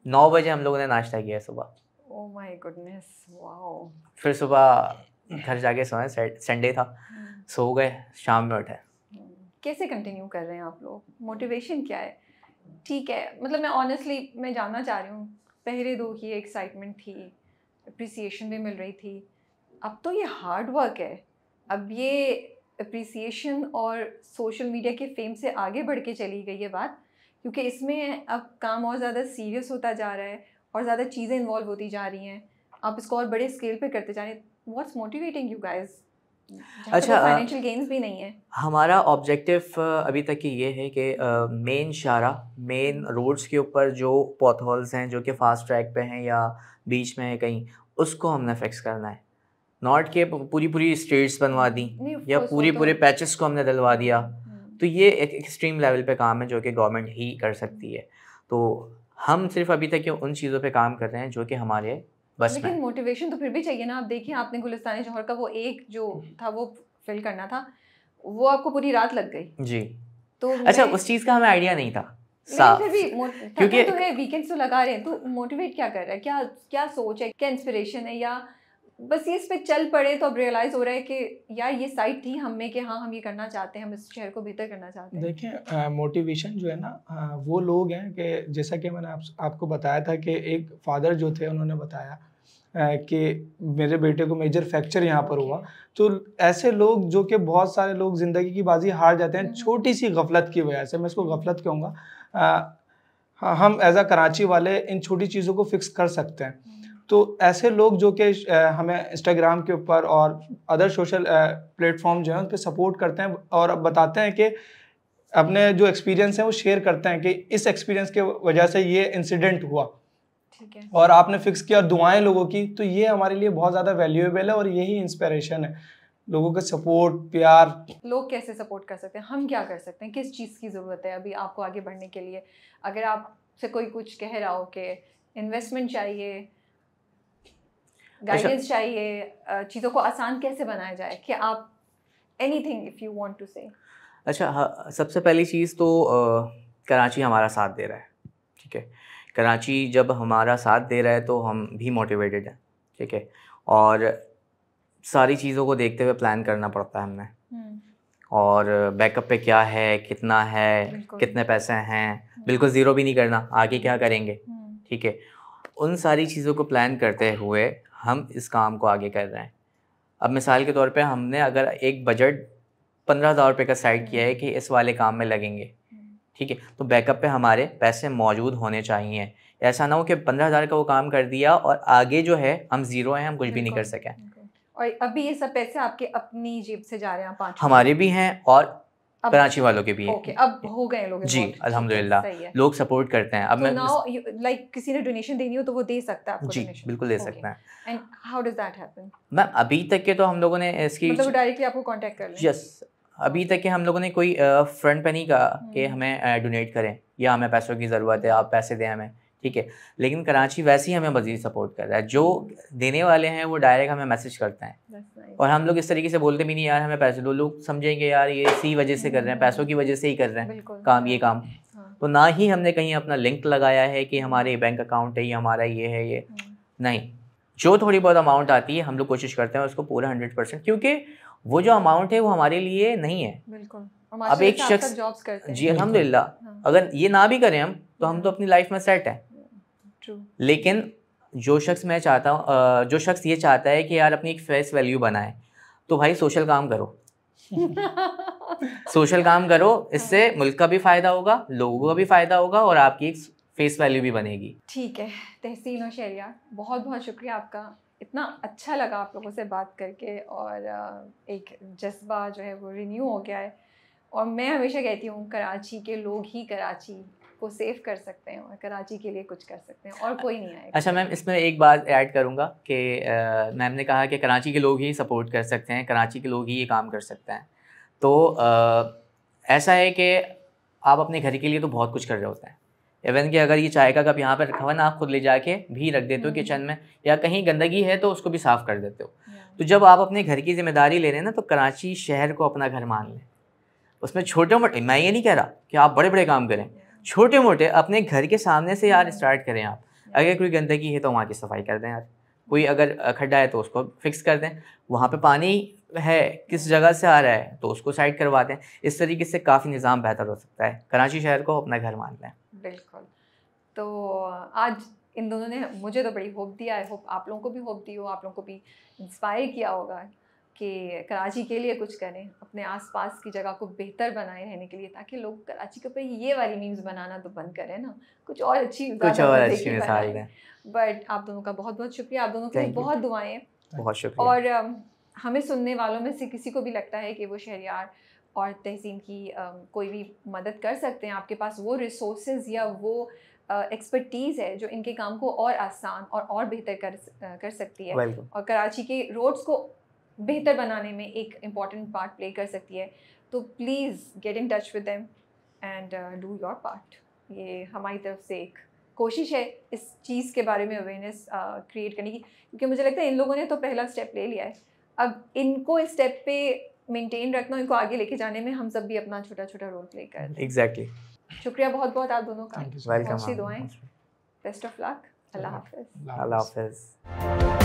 9 बजे हम लोगों ने नाश्ता किया सुबह। Oh my goodness, wow. फिर सुबह घर जाके सोए, संडे था, सो गए, शाम में उठे। कैसे कंटिन्यू कर रहे हैं आप लोग, मोटिवेशन क्या है? ठीक है, मतलब मैं ऑनेस्टली मैं जानना चाह रही हूँ, पहले 2 की एक्साइटमेंट थी, अप्रिसिएशन भी मिल रही थी, अब तो ये हार्ड वर्क है। अब ये अप्रिसिएशन और सोशल मीडिया के फेम से आगे बढ़ के चली गई है बात, क्योंकि इसमें अब काम और ज़्यादा सीरियस होता जा रहा है और ज़्यादा चीज़ें इन्वॉल्व होती जा रही हैं, आप इसको और बड़े स्केल पे करते जा रहे हैं। What's motivating you guys? अच्छा, फाइनेंशियल गेन्स भी नहीं है। हमारा ऑब्जेक्टिव अभी तक की ये है कि मेन रोड्स के ऊपर जो पॉथहोल्स हैं जो कि फास्ट ट्रैक पे हैं या बीच में है कहीं, उसको हमने फिक्स करना है। नॉट के पूरी स्ट्रीट्स बनवा दी या पूरे पैचेस को हमने डलवा दिया, तो ये एक एक्सट्रीम लेवल पे काम है जो कि गवर्नमेंट ही कर सकती है। तो हम सिर्फ अभी तक उन चीज़ों पे काम कर रहे हैं जो कि हमारे बस में। लेकिन मोटिवेशन तो फिर भी चाहिए ना। आप देखिए, आपने गुलिस्तान जौहर का वो एक जो था वो फिल करना था, वो आपको पूरी रात लग गई जी। तो अच्छा, उस चीज़ का हमें आइडिया नहीं था फिर भी क्योंकि तो है, वीकेंड्स तो लगा रहे हैं, तो मोटिवेट क्या कर रहा है, क्या सोच है, क्या इंस्पिरेशन है, या बस ये इस पे चल पड़े तो अब रियलाइज़ हो रहा है कि यार ये साइट थी हम में कि हाँ हम ये करना चाहते हैं, हम इस शहर को बेहतर करना चाहते हैं। देखिए मोटिवेशन जो है ना वो लोग हैं कि जैसा कि मैंने आपको बताया था कि एक फादर जो थे उन्होंने बताया कि मेरे बेटे को मेजर फ्रैक्चर यहाँ पर हुआ। तो ऐसे लोग जो कि बहुत सारे लोग ज़िंदगी की बाजी हार जाते हैं छोटी सी गफलत की वजह से, मैं इसको गफलत कहूँगा। हम एज अ कराची वाले इन छोटी चीज़ों को फिक्स कर सकते हैं। तो ऐसे लोग जो कि हमें इंस्टाग्राम के ऊपर और अदर सोशल प्लेटफॉर्म जो है उन पर सपोर्ट करते हैं और बताते हैं कि अपने जो एक्सपीरियंस है वो शेयर करते हैं कि इस एक्सपीरियंस के वजह से ये इंसिडेंट हुआ, ठीक है, और आपने फिक्स किया दुआएं लोगों की, तो ये हमारे लिए बहुत ज़्यादा वैल्यूएबल है और यही इंस्पिरेशन है, लोगों का सपोर्ट, प्यार। लोग कैसे सपोर्ट कर सकते हैं, हम क्या कर सकते हैं, किस चीज़ की ज़रूरत है अभी आपको आगे बढ़ने के लिए? अगर आपसे कोई कुछ कह रहा हो कि इन्वेस्टमेंट चाहिए, गाइडेंस चाहिए, चीज़ों को आसान कैसे बनाया जाए, कि आप anything if you want to say. अच्छा हाँ, सबसे पहली चीज़ तो कराची हमारा साथ दे रहा है, ठीक है। कराची जब हमारा साथ दे रहा है तो हम भी मोटिवेटेड हैं, ठीक है। और सारी चीज़ों को देखते हुए प्लान करना पड़ता है हमें, और बैकअप पे क्या है, कितना है, कितने पैसे हैं, बिल्कुल ज़ीरो भी नहीं करना, आगे क्या करेंगे, ठीक है। उन सारी चीज़ों को प्लान करते हुए हम इस काम को आगे कर रहे हैं। अब मिसाल के तौर पे हमने अगर एक बजट 15,000 रुपये का साइड किया है कि इस वाले काम में लगेंगे, ठीक है, तो बैकअप पे हमारे पैसे मौजूद होने चाहिए। ऐसा ना हो कि 15,000 का वो काम कर दिया और आगे जो है हम ज़ीरो हैं, हम कुछ भी नहीं कर सकें। और अभी ये सब पैसे आपके अपनी जेब से जा रहे हैं? 5 हमारे भी हैं और कराची वालों के भी हैं। ओके, अब हो गए लोग जी अल्हम्दुलिल्लाह, लोग सपोर्ट करते हैं। अब तो नाउ लाइक किसी ने डोनेशन देनी हो तो वो दे सकता है आपको? जी डोनेशन बिल्कुल दे सकते हैं। And how does that happen? Ma'am अभी तक के तो हम लोगों ने इसकी मतलब डायरेक्टली आपको कांटेक्ट कर लें? यस, अभी तक के हम लोगों ने कोई फ्रंट पे नहीं कहा कि हमें डोनेट करें या हमें पैसों की ज़रूरत है, आप पैसे दें हमें, ठीक है। लेकिन कराची वैसे ही हमें मज़ीद सपोर्ट कर रहा है। जो देने वाले हैं वो डायरेक्ट हमें मैसेज करते हैं, और हम लोग इस तरीके से बोलते भी नहीं यार हमें पैसे दो, लोग समझेंगे यार ये इसी वजह से कर रहे हैं, पैसों की वजह से ही कर रहे हैं काम, ये काम। तो ना ही हमने कहीं अपना लिंक लगाया है कि हमारे बैंक अकाउंट है, ये हमारा ये है, ये नहीं। जो थोड़ी बहुत अमाउंट आती है हम लोग कोशिश करते हैं उसको पूरा 100%, क्योंकि वो जो अमाउंट है वो हमारे लिए नहीं है। बिल्कुल। अब एक शख्स जॉब्स करते हैं जी अल्हम्दुलिल्लाह, अगर ये ना भी करें हम तो हम तो अपनी लाइफ में सेट हैं। लेकिन जो शख्स मैं चाहता हूँ, जो शख्स ये चाहता है कि यार अपनी एक फेस वैल्यू बनाए, तो भाई सोशल काम करो सोशल काम करो, इससे मुल्क का भी फ़ायदा होगा, लोगों का भी फ़ायदा होगा और आपकी एक फेस वैल्यू भी बनेगी। ठीक है तहसीन और शहरियार, बहुत बहुत शुक्रिया आपका, इतना अच्छा लगा आप लोगों से बात करके, और एक जज्बा जो है वो रिन्यू हो गया है। और मैं हमेशा कहती हूँ कराची के लोग ही कराची को सेव कर सकते हैं और कराची के लिए कुछ कर सकते हैं, और कोई नहीं आएगा। अच्छा मैम, इसमें एक बात ऐड करूँगा कि मैम ने कहा कि कराची के लोग ही सपोर्ट कर सकते हैं, कराची के लोग ही ये काम कर सकते हैं। तो ऐसा है कि आप अपने घर के लिए तो बहुत कुछ कर रहे होते हैं। इवन कि अगर ये चाय का कप यहाँ पर रखा हुआ ना, आप खुद ले जाके भी रख देते हो किचन में, या कहीं गंदगी है तो उसको भी साफ़ कर देते हो। तो जब आप अपने घर की जिम्मेदारी ले रहे हैं ना, तो कराची शहर को अपना घर मान लें। उसमें छोटे मोटे, मैं ये नहीं कह रहा कि आप बड़े बड़े काम करें, छोटे मोटे अपने घर के सामने से यार स्टार्ट करें आप। अगर कोई गंदगी है तो वहाँ की सफाई कर दें यार, कोई अगर खड्डा है तो उसको फिक्स कर दें, वहाँ पे पानी है किस जगह से आ रहा है तो उसको साइड करवा दें। इस तरीके से काफ़ी निज़ाम बेहतर हो सकता है। कराची शहर को अपना घर मान लें। बिल्कुल। तो आज इन दोनों ने मुझे तो बड़ी होप दिया, आई होप आप लोगों को भी होप दी हो, आप लोगों को भी इंस्पायर किया होगा कि कराची के लिए कुछ करें, अपने आसपास की जगह को बेहतर बनाए रहने के लिए, ताकि लोग कराची के ऊपर ये वाली मीम्स बनाना तो बंद करें ना, कुछ और अच्छी मिसाल दें। बट आप दोनों का बहुत बहुत शुक्रिया, आप दोनों को बहुत दुआएं। बहुत शुक्रिया। और हमें सुनने वालों में से किसी को भी लगता है कि वो शहरियार और तहसीन की कोई भी मदद कर सकते हैं, आपके पास वो रिसोर्सेज या वो एक्सपर्टीज़ है जो इनके काम को और आसान और बेहतर कर सकती है, और कराची के रोड्स को बेहतर बनाने में एक इम्पॉर्टेंट पार्ट प्ले कर सकती है, तो please get in touch with them and do your part. ये हमारी तरफ से एक कोशिश है इस चीज़ के बारे में अवेयरनेस क्रिएट करने की, क्योंकि मुझे लगता है इन लोगों ने तो पहला स्टेप ले लिया है, अब इनको इस स्टेप पे मेंटेन रखना, इनको आगे लेके जाने में हम सब भी अपना छोटा छोटा रोल प्ले कर रहे हैं। एग्जैक्टली। शुक्रिया बहुत बहुत आप दोनों का, वेलकम, दुआएं, बेस्ट ऑफ लक, अल्लाह हाफिज़। अल्लाह हाफिज़।